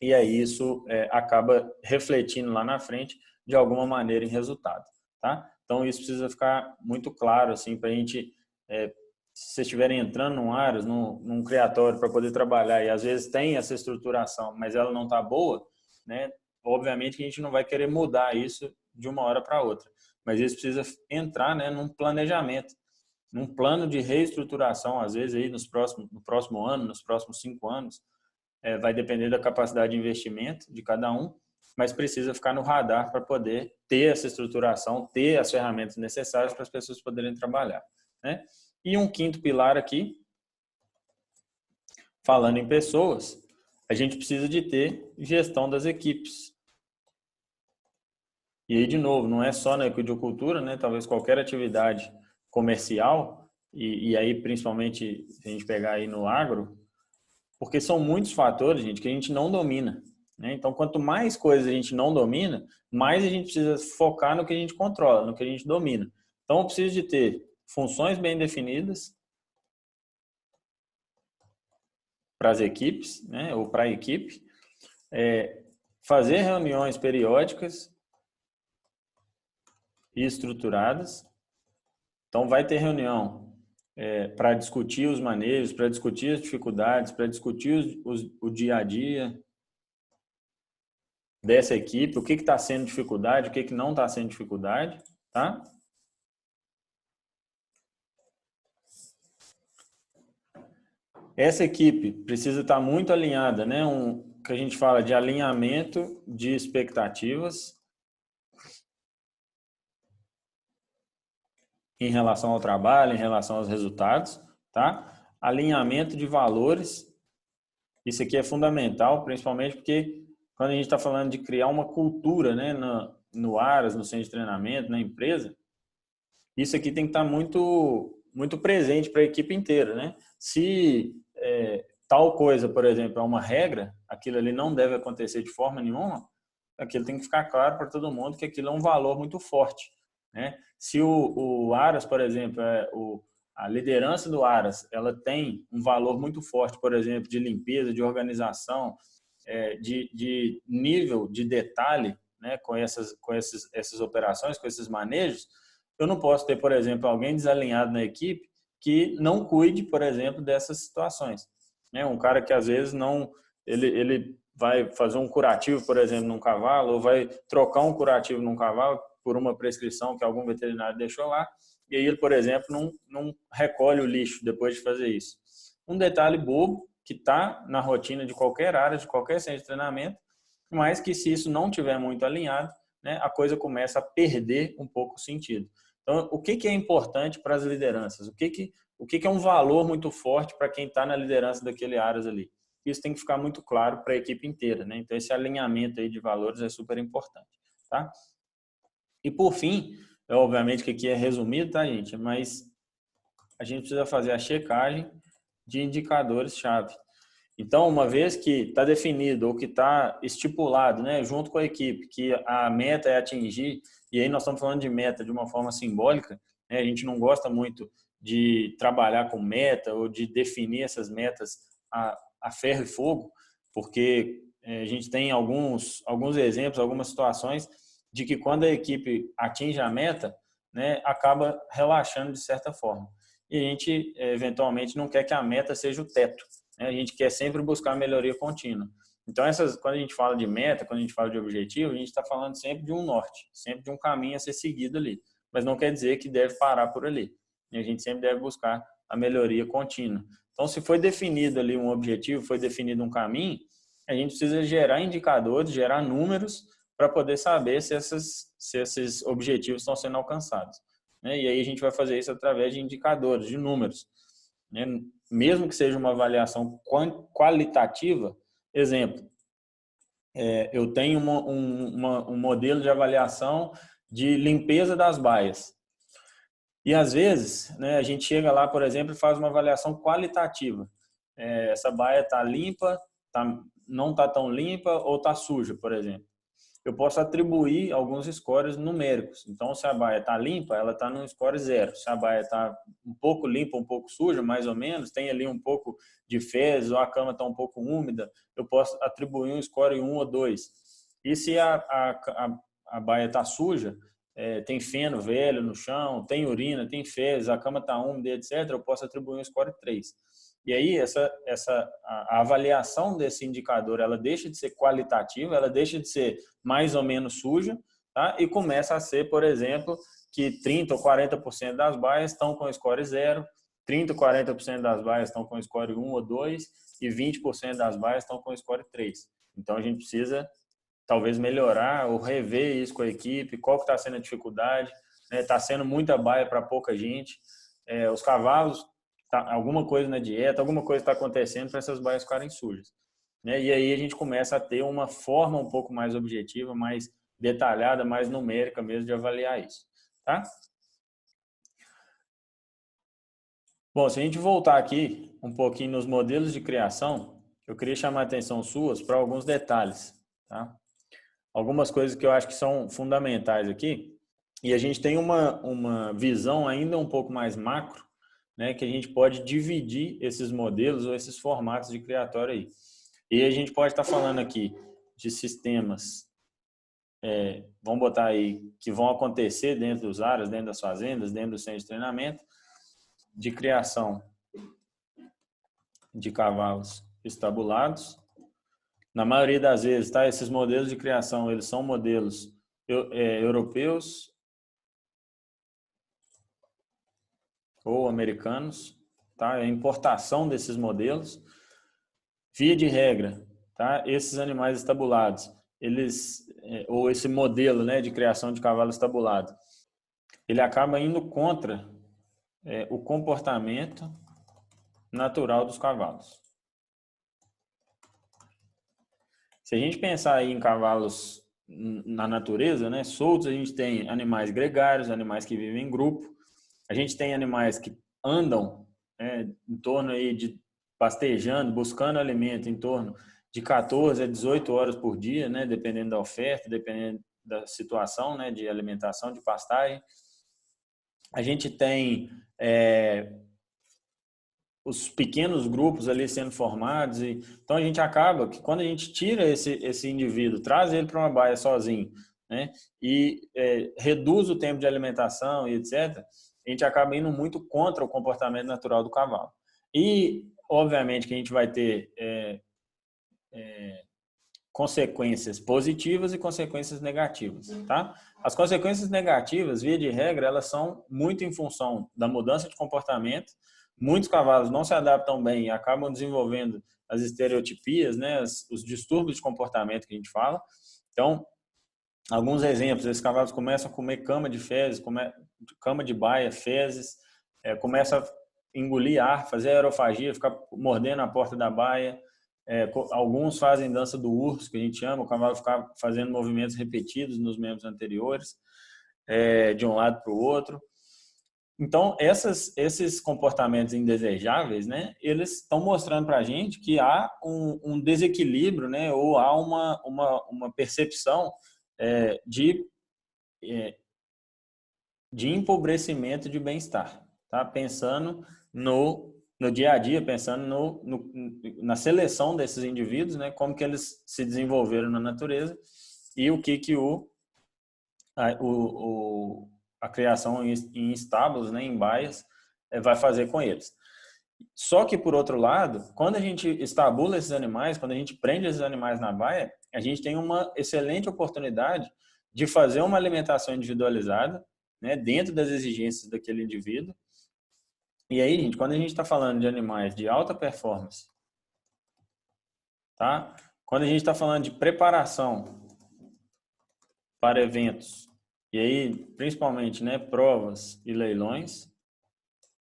E aí isso acaba refletindo lá na frente, de alguma maneira, em resultado. Tá? Então, isso precisa ficar muito claro, assim, para a gente, se vocês estiverem entrando num Aras, num criatório para poder trabalhar, e às vezes tem essa estruturação, mas ela não está boa, né? Obviamente que a gente não vai querer mudar isso de uma hora para outra, mas isso precisa entrar, né, num planejamento, num plano de reestruturação, às vezes aí no próximo ano, nos próximos 5 anos, vai depender da capacidade de investimento de cada um, mas precisa ficar no radar para poder ter essa estruturação, ter as ferramentas necessárias para as pessoas poderem trabalhar, né? E um quinto pilar aqui, falando em pessoas, a gente precisa de ter gestão das equipes. E aí, de novo, não é só na equicultura, né? Talvez qualquer atividade comercial, e aí principalmente se a gente pegar aí no agro, porque são muitos fatores, gente, que a gente não domina, né? Então, quanto mais coisas a gente não domina, mais a gente precisa focar no que a gente controla, no que a gente domina. Então, eu preciso de ter funções bem definidas para as equipes, né? Ou para a equipe, fazer reuniões periódicas e estruturadas. Então, vai ter reunião para discutir os manejos, para discutir as dificuldades, para discutir o dia a dia dessa equipe, o que está sendo dificuldade, o que não está sendo dificuldade, tá? Essa equipe precisa estar muito alinhada, né? Que a gente fala de alinhamento de expectativas em relação ao trabalho, em relação aos resultados, tá? Alinhamento de valores, isso aqui é fundamental, principalmente porque quando a gente está falando de criar uma cultura, né, no Aras, no centro de treinamento, na empresa, isso aqui tem que estar muito presente para a equipe inteira, né? Se tal coisa, por exemplo, é uma regra, aquilo ali não deve acontecer de forma nenhuma, aquilo tem que ficar claro para todo mundo que aquilo é um valor muito forte, né? Se o Aras, por exemplo, a liderança do Aras, ela tem um valor muito forte, por exemplo, de limpeza, de organização, de nível de detalhe, né, essas operações, com esses manejos, eu não posso ter, por exemplo, alguém desalinhado na equipe que não cuide, por exemplo, dessas situações. Né? Um cara que às vezes não, ele vai fazer um curativo, por exemplo, num cavalo, ou vai trocar um curativo num cavalo por uma prescrição que algum veterinário deixou lá, e aí ele, por exemplo, não recolhe o lixo depois de fazer isso. Um detalhe bobo que está na rotina de qualquer área, de qualquer centro de treinamento, mas que se isso não tiver muito alinhado, né, a coisa começa a perder um pouco o sentido. Então, o que é importante para as lideranças? O que é um valor muito forte para quem está na liderança daquele áreas ali? Isso tem que ficar muito claro para a equipe inteira, né? Então, esse alinhamento aí de valores é super importante, tá? E por fim, obviamente que aqui é resumido, tá, gente? Mas a gente precisa fazer a checagem de indicadores-chave. Então, uma vez que está definido ou que está estipulado, né, junto com a equipe, que a meta é atingir, e aí nós estamos falando de meta de uma forma simbólica, né, a gente não gosta muito de trabalhar com meta ou de definir essas metas a ferro e fogo, porque a gente tem alguns exemplos, algumas situações de que quando a equipe atinge a meta, né, acaba relaxando de certa forma. E a gente, eventualmente, não quer que a meta seja o teto. A gente quer sempre buscar melhoria contínua. Então, quando a gente fala de meta, quando a gente fala de objetivo, a gente está falando sempre de um norte, sempre de um caminho a ser seguido ali. Mas não quer dizer que deve parar por ali. E a gente sempre deve buscar a melhoria contínua. Então, se foi definido ali um objetivo, foi definido um caminho, a gente precisa gerar indicadores, gerar números para poder saber se esses objetivos estão sendo alcançados. E aí a gente vai fazer isso através de indicadores, de números. Mesmo que seja uma avaliação qualitativa, exemplo, eu tenho um modelo de avaliação de limpeza das baias. E às vezes, né, a gente chega lá, por exemplo, e faz uma avaliação qualitativa. Essa baia está limpa, não está tão limpa ou está suja, por exemplo. Eu posso atribuir alguns scores numéricos. Então, se a baia está limpa, ela está no score 0. Se a baia está um pouco limpa, um pouco suja, mais ou menos, tem ali um pouco de fezes ou a cama está um pouco úmida, eu posso atribuir um score 1 ou 2. E se a baia está suja, tem feno velho no chão, tem urina, tem fezes, a cama está úmida, etc., eu posso atribuir um score 3. E aí, a avaliação desse indicador, ela deixa de ser qualitativa, ela deixa de ser mais ou menos suja, tá? E começa a ser, por exemplo, que 30% ou 40% das baias estão com score 0, 30% ou 40% das baias estão com score 1 ou 2 e 20% das baias estão com score 3. Então, a gente precisa, talvez, melhorar ou rever isso com a equipe, qual que está sendo a dificuldade, está sendo muita baia para pouca gente, os cavalos, alguma coisa na dieta, alguma coisa está acontecendo para essas baias ficarem sujas. E aí a gente começa a ter uma forma um pouco mais objetiva, mais detalhada, mais numérica mesmo de avaliar isso. Tá? Bom, se a gente voltar aqui um pouquinho nos modelos de criação, eu queria chamar a atenção suas para alguns detalhes. Tá? Algumas coisas que eu acho que são fundamentais aqui. E a gente tem uma visão ainda um pouco mais macro, né, que a gente pode dividir esses modelos ou esses formatos de criatório aí. E a gente pode estar falando aqui de sistemas, vamos botar aí, que vão acontecer dentro dos áreas, dentro das fazendas, dentro do centro de treinamento, de criação de cavalos estabulados. Na maioria das vezes, tá, esses modelos de criação, eles são modelos europeus ou americanos. tá? A importação desses modelos. Via de regra, tá? Esses animais estabulados, eles, ou esse modelo, né, de criação de cavalo estabulado, ele acaba indo contra o comportamento natural dos cavalos. Se a gente pensar aí em cavalos na natureza, né, soltos, a gente tem animais gregários, animais que vivem em grupo, a gente tem animais que andam em torno aí de pastejando, buscando alimento em torno de 14 a 18 horas por dia, né, dependendo da oferta, dependendo da situação, né, de alimentação, de pastagem. A gente tem os pequenos grupos ali sendo formados. Então, a gente acaba que quando a gente tira esse indivíduo, traz ele para uma baia sozinho, né, e reduz o tempo de alimentação e etc., a gente acaba indo muito contra o comportamento natural do cavalo. E, obviamente, que a gente vai ter consequências positivas e consequências negativas, tá? As consequências negativas, via de regra, elas são muito em função da mudança de comportamento. Muitos cavalos não se adaptam bem e acabam desenvolvendo as estereotipias, né, os distúrbios de comportamento que a gente fala. Então, alguns exemplos: esses cavalos começam a comer cama de fezes, cama de baia, fezes, começam a engolir ar, fazer aerofagia, ficar mordendo a porta da baia. Alguns fazem dança do urso, que a gente chama, o cavalo ficar fazendo movimentos repetidos nos membros anteriores, de um lado para o outro. Então, esses comportamentos indesejáveis, né, eles estão mostrando para a gente que há um desequilíbrio, né, ou há uma percepção de empobrecimento de bem-estar, tá? Pensando no dia a dia, pensando na seleção desses indivíduos, né? Como que eles se desenvolveram na natureza e o que a criação em estábulos, né, em baias, vai fazer com eles. Só que, por outro lado, quando a gente estabula esses animais, quando a gente prende esses animais na baia, a gente tem uma excelente oportunidade de fazer uma alimentação individualizada, né, dentro das exigências daquele indivíduo. E aí, gente, quando a gente está falando de animais de alta performance, tá? Quando a gente está falando de preparação para eventos, e aí, principalmente, né, provas e leilões,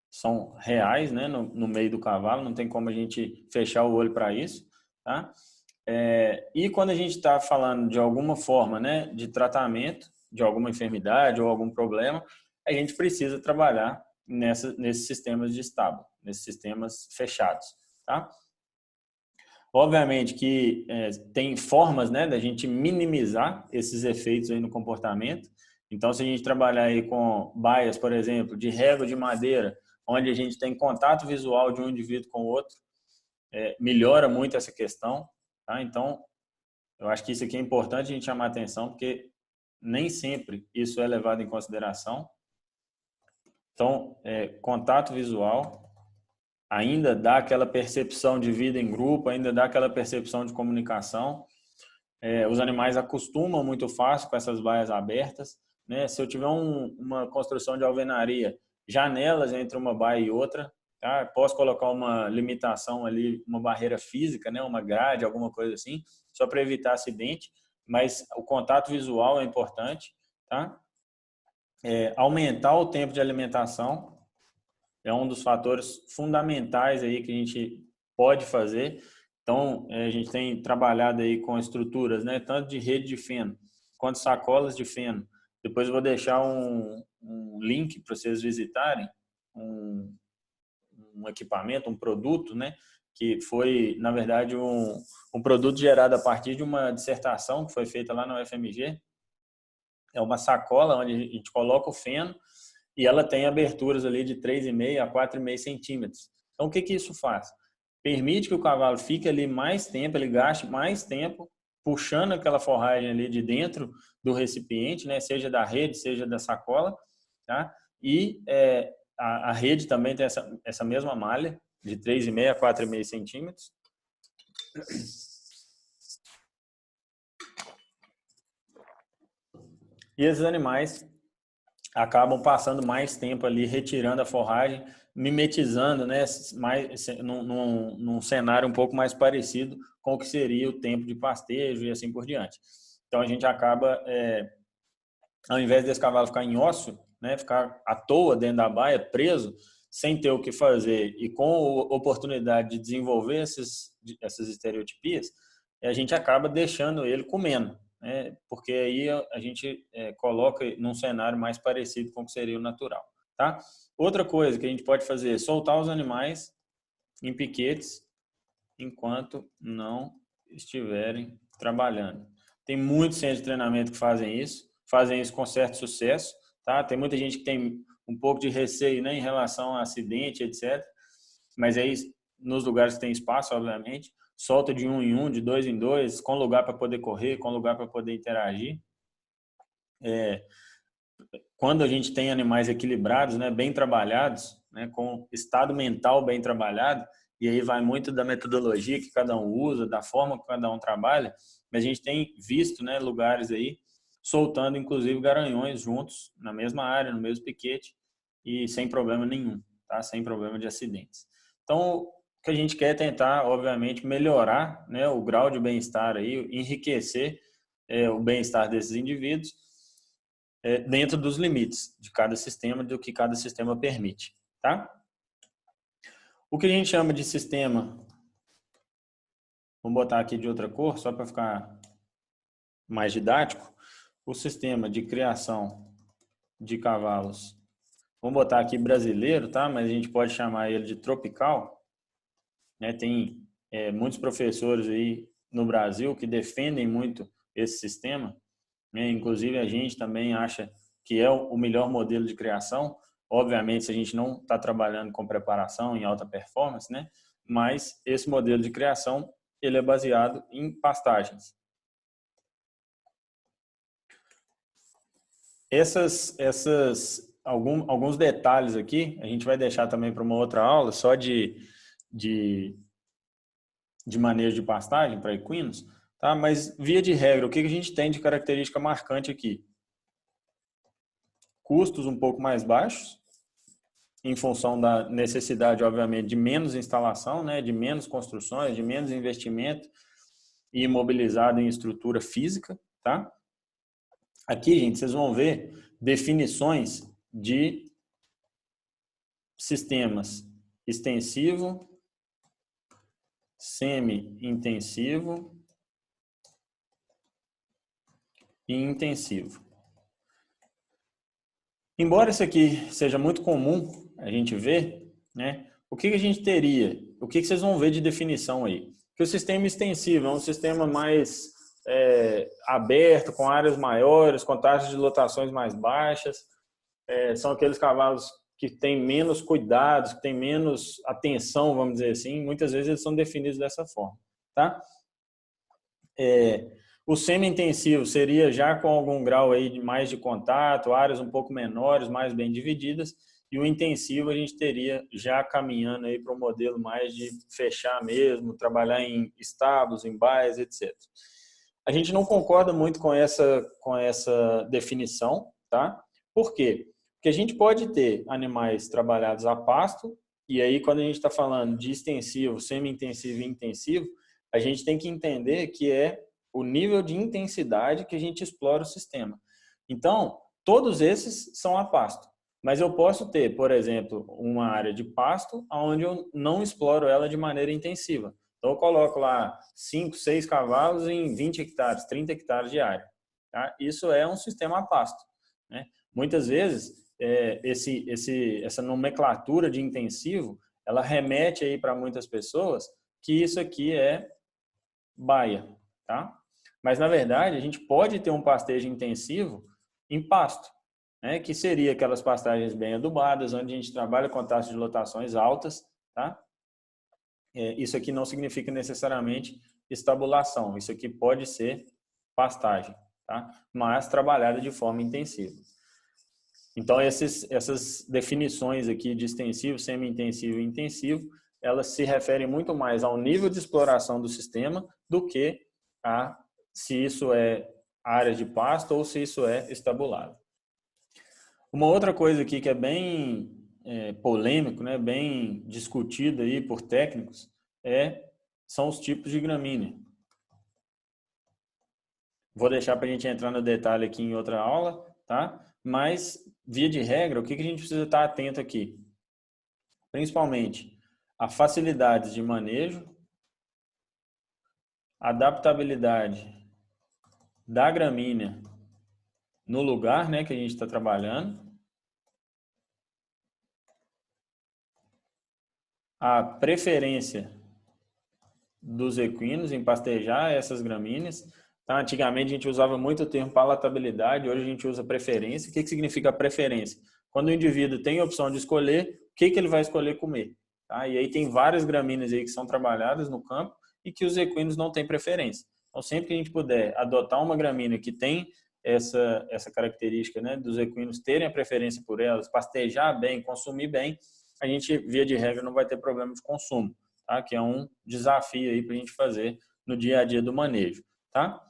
são reais, né, no meio do cavalo, não tem como a gente fechar o olho para isso, tá? E quando a gente está falando de alguma forma, né, de tratamento de alguma enfermidade ou algum problema, a gente precisa trabalhar nesses sistemas de estábulo, nesses sistemas fechados, tá? Obviamente que tem formas, né, da gente minimizar esses efeitos aí no comportamento. Então, se a gente trabalhar aí com baias, por exemplo, de régua de madeira, onde a gente tem contato visual de um indivíduo com o outro, melhora muito essa questão, tá? Então, eu acho que isso aqui é importante a gente chamar atenção, porque nem sempre isso é levado em consideração. Então, contato visual ainda dá aquela percepção de vida em grupo, ainda dá aquela percepção de comunicação. Os animais acostumam muito fácil com essas baias abertas, né? Se eu tiver uma construção de alvenaria, janelas entre uma baia e outra, tá? Posso colocar uma limitação ali, uma barreira física, né? Uma grade, alguma coisa assim, só para evitar acidente, mas o contato visual é importante, tá? Aumentar o tempo de alimentação é um dos fatores fundamentais aí que a gente pode fazer. Então, a gente tem trabalhado aí com estruturas, né, tanto de rede de feno quanto sacolas de feno. Depois eu vou deixar um link para vocês visitarem, um equipamento, um produto, né, que foi, na verdade, um produto gerado a partir de uma dissertação que foi feita lá na UFMG. É uma sacola onde a gente coloca o feno e ela tem aberturas ali de 3,5 a 4,5 centímetros. Então, o que isso faz? Permite que o cavalo fique ali mais tempo, ele gaste mais tempo puxando aquela forragem ali de dentro do recipiente, né? Seja da rede, seja da sacola, tá? E a rede também tem essa mesma malha de 3,5 a 4,5 centímetros. E esses animais, acabam passando mais tempo ali retirando a forragem, mimetizando, né, mais, num cenário um pouco mais parecido com o que seria o tempo de pastejo e assim por diante. Então a gente acaba, ao invés desse cavalo ficar em ócio, né, ficar à toa dentro da baia, preso, sem ter o que fazer e com a oportunidade de desenvolver essas estereotipias, a gente acaba deixando ele comendo, né, porque aí a gente coloca num cenário mais parecido com o que seria o natural. Tá? Outra coisa que a gente pode fazer é soltar os animais em piquetes enquanto não estiverem trabalhando. Tem muitos centros de treinamento que fazem isso com certo sucesso. Tá? Tem muita gente que tem um pouco de receio, né, em relação a acidente, etc. Mas aí, nos lugares que tem espaço, obviamente, solta de um em um, de dois em dois, com lugar para poder correr, com lugar para poder interagir. Quando a gente tem animais equilibrados, né, bem trabalhados, né, com estado mental bem trabalhado, e aí vai muito da metodologia que cada um usa, da forma que cada um trabalha, mas a gente tem visto, né, lugares aí soltando inclusive garanhões juntos na mesma área, no mesmo piquete e sem problema nenhum, tá? Sem problema de acidentes. Então, o que a gente quer é tentar, obviamente, melhorar, né, o grau de bem-estar aí, enriquecer o bem-estar desses indivíduos dentro dos limites de cada sistema, do que cada sistema permite, tá? O que a gente chama de sistema, vamos botar aqui de outra cor, só para ficar mais didático, o sistema de criação de cavalos, vamos botar aqui brasileiro, tá? Mas a gente pode chamar ele de tropical, né? Tem muitos professores aí no Brasil que defendem muito esse sistema, né? Inclusive a gente também acha que é o melhor modelo de criação. Obviamente, se a gente não está trabalhando com preparação em alta performance, né? Mas esse modelo de criação ele é baseado em pastagens. Alguns detalhes aqui a gente vai deixar também para uma outra aula só de manejo de pastagem para equinos, tá? Mas via de regra, o que a gente tem de característica marcante aqui? Custos um pouco mais baixos, em função da necessidade, obviamente, de menos instalação, né, de menos construções, de menos investimento e imobilizado em estrutura física, tá? Aqui, gente, vocês vão ver definições de sistemas extensivo, semi-intensivo e intensivo. Embora isso aqui seja muito comum a gente ver, né, o que a gente teria? O que vocês vão ver de definição aí? Que o sistema extensivo é um sistema mais aberto, com áreas maiores, com taxas de lotações mais baixas. São aqueles cavalos que têm menos cuidados, que têm menos atenção, vamos dizer assim. Muitas vezes eles são definidos dessa forma, tá? O semi-intensivo seria já com algum grau aí mais de contato, áreas um pouco menores, mais bem divididas, e o intensivo a gente teria já caminhando aí para um modelo mais de fechar mesmo, trabalhar em estábulos, em baias, etc. A gente não concorda muito com essa definição, tá? Por quê? Porque a gente pode ter animais trabalhados a pasto, e aí quando a gente está falando de extensivo, semi-intensivo e intensivo, a gente tem que entender que é o nível de intensidade que a gente explora o sistema. Então, todos esses são a pasto. Mas eu posso ter, por exemplo, uma área de pasto onde eu não exploro ela de maneira intensiva. Então, eu coloco lá 5, 6 cavalos em 20 hectares, 30 hectares de área. Tá? Isso é um sistema a pasto, né? Muitas vezes, essa nomenclatura de intensivo, ela remete aí para muitas pessoas que isso aqui é baia, tá? Mas, na verdade, a gente pode ter um pastejo intensivo em pasto, né? Que seria aquelas pastagens bem adubadas, onde a gente trabalha com taxas de lotações altas, tá? Isso aqui não significa necessariamente estabulação, isso aqui pode ser pastagem, tá? Mas trabalhada de forma intensiva. Então, essas definições aqui de extensivo, semi-intensivo e intensivo, elas se referem muito mais ao nível de exploração do sistema do que a se isso é área de pasto ou se isso é estabulado. Uma outra coisa aqui que é bem polêmico, né, bem discutido aí por técnicos, são os tipos de gramínea. Vou deixar para a gente entrar no detalhe aqui em outra aula, tá? Mas, via de regra, o que a gente precisa estar atento aqui? Principalmente, a facilidade de manejo, adaptabilidade da gramínea no lugar, né, que a gente está trabalhando, a preferência dos equinos em pastejar essas gramíneas. Então, antigamente a gente usava muito o termo palatabilidade, hoje a gente usa preferência. O que significa preferência? Quando o indivíduo tem a opção de escolher, o que ele vai escolher comer. Tá? E aí tem várias gramíneas aí que são trabalhadas no campo e que os equinos não têm preferência. Então, sempre que a gente puder adotar uma gramínea que tem essa característica, né, dos equinos terem a preferência por elas, pastejar bem, consumir bem, a gente, via de regra, não vai ter problema de consumo, tá? Que é um desafio aí para a gente fazer no dia a dia do manejo, tá?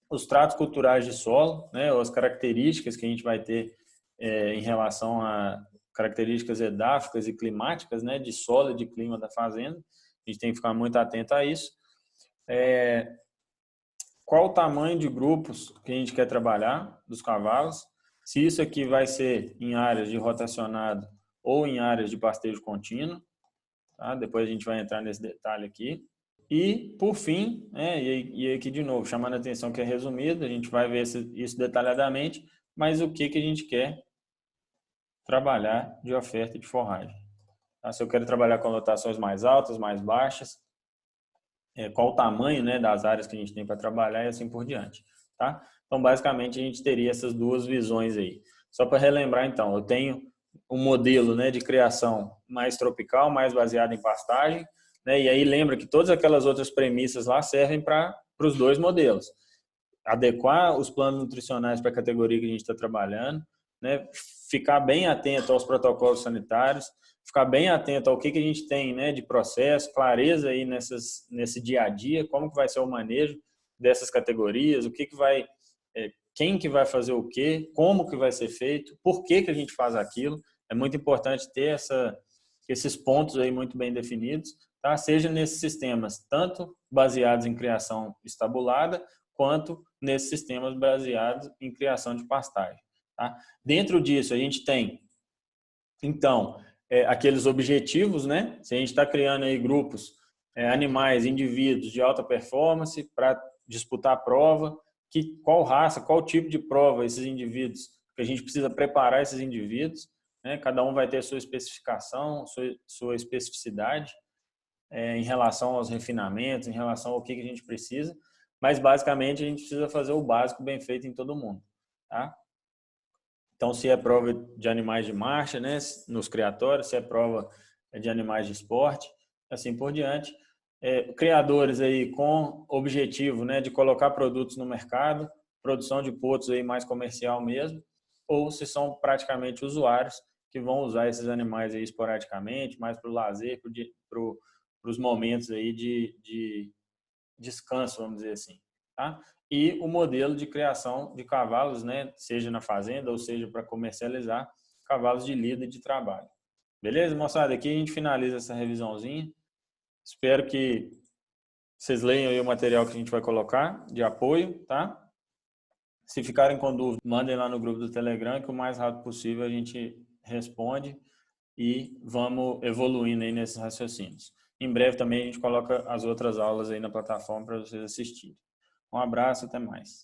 Os tratos culturais de solo, né, ou as características que a gente vai ter em relação a características edáficas e climáticas, né, de solo e de clima da fazenda, a gente tem que ficar muito atento a isso. Qual o tamanho de grupos que a gente quer trabalhar dos cavalos? Se isso aqui vai ser em áreas de rotacionado ou em áreas de pastejo contínuo, tá? Depois a gente vai entrar nesse detalhe aqui. E, por fim, e aqui de novo, chamando a atenção que é resumido, a gente vai ver isso detalhadamente, mas o que a gente quer trabalhar de oferta de forragem. Tá? Se eu quero trabalhar com lotações mais altas, mais baixas, qual o tamanho, né, das áreas que a gente tem para trabalhar e assim por diante. Tá? Então, basicamente, a gente teria essas duas visões aí. Só para relembrar, então, eu tenho um modelo, né, de criação mais tropical, mais baseado em pastagem, né, e aí lembra que todas aquelas outras premissas lá servem para os dois modelos. Adequar os planos nutricionais para a categoria que a gente está trabalhando, né, ficar bem atento aos protocolos sanitários, ficar bem atento ao que a gente tem, né, de processo, clareza aí nesse dia a dia, como que vai ser o manejo dessas categorias, o que vai, quem que vai fazer o quê, como que vai ser feito, por que a gente faz aquilo. É muito importante ter esses pontos aí muito bem definidos, tá? Seja nesses sistemas, tanto baseados em criação estabulada, quanto nesses sistemas baseados em criação de pastagem. Tá? Dentro disso, a gente tem, então, aqueles objetivos, né? Se a gente está criando aí grupos, animais, indivíduos de alta performance para disputar a prova, qual raça, qual tipo de prova esses indivíduos, que a gente precisa preparar esses indivíduos, né? Cada um vai ter sua especificação, sua especificidade em relação aos refinamentos, em relação ao que a gente precisa, mas basicamente a gente precisa fazer o básico bem feito em todo mundo, tá? Então, se é prova de animais de marcha, né, nos criatórios, se é prova de animais de esporte, assim por diante. Criadores aí com objetivo, né, de colocar produtos no mercado, produção de potos aí mais comercial mesmo, ou se são praticamente usuários que vão usar esses animais aí esporadicamente, mais para o lazer, para os momentos aí de descanso, vamos dizer assim, tá? E o modelo de criação de cavalos, né, seja na fazenda ou seja para comercializar, cavalos de lida e de trabalho. Beleza, moçada? Aqui a gente finaliza essa revisãozinha. Espero que vocês leiam aí o material que a gente vai colocar de apoio, tá? Se ficarem com dúvida, mandem lá no grupo do Telegram que o mais rápido possível a gente responde e vamos evoluindo aí nesses raciocínios. Em breve também a gente coloca as outras aulas aí na plataforma para vocês assistirem. Um abraço, até mais.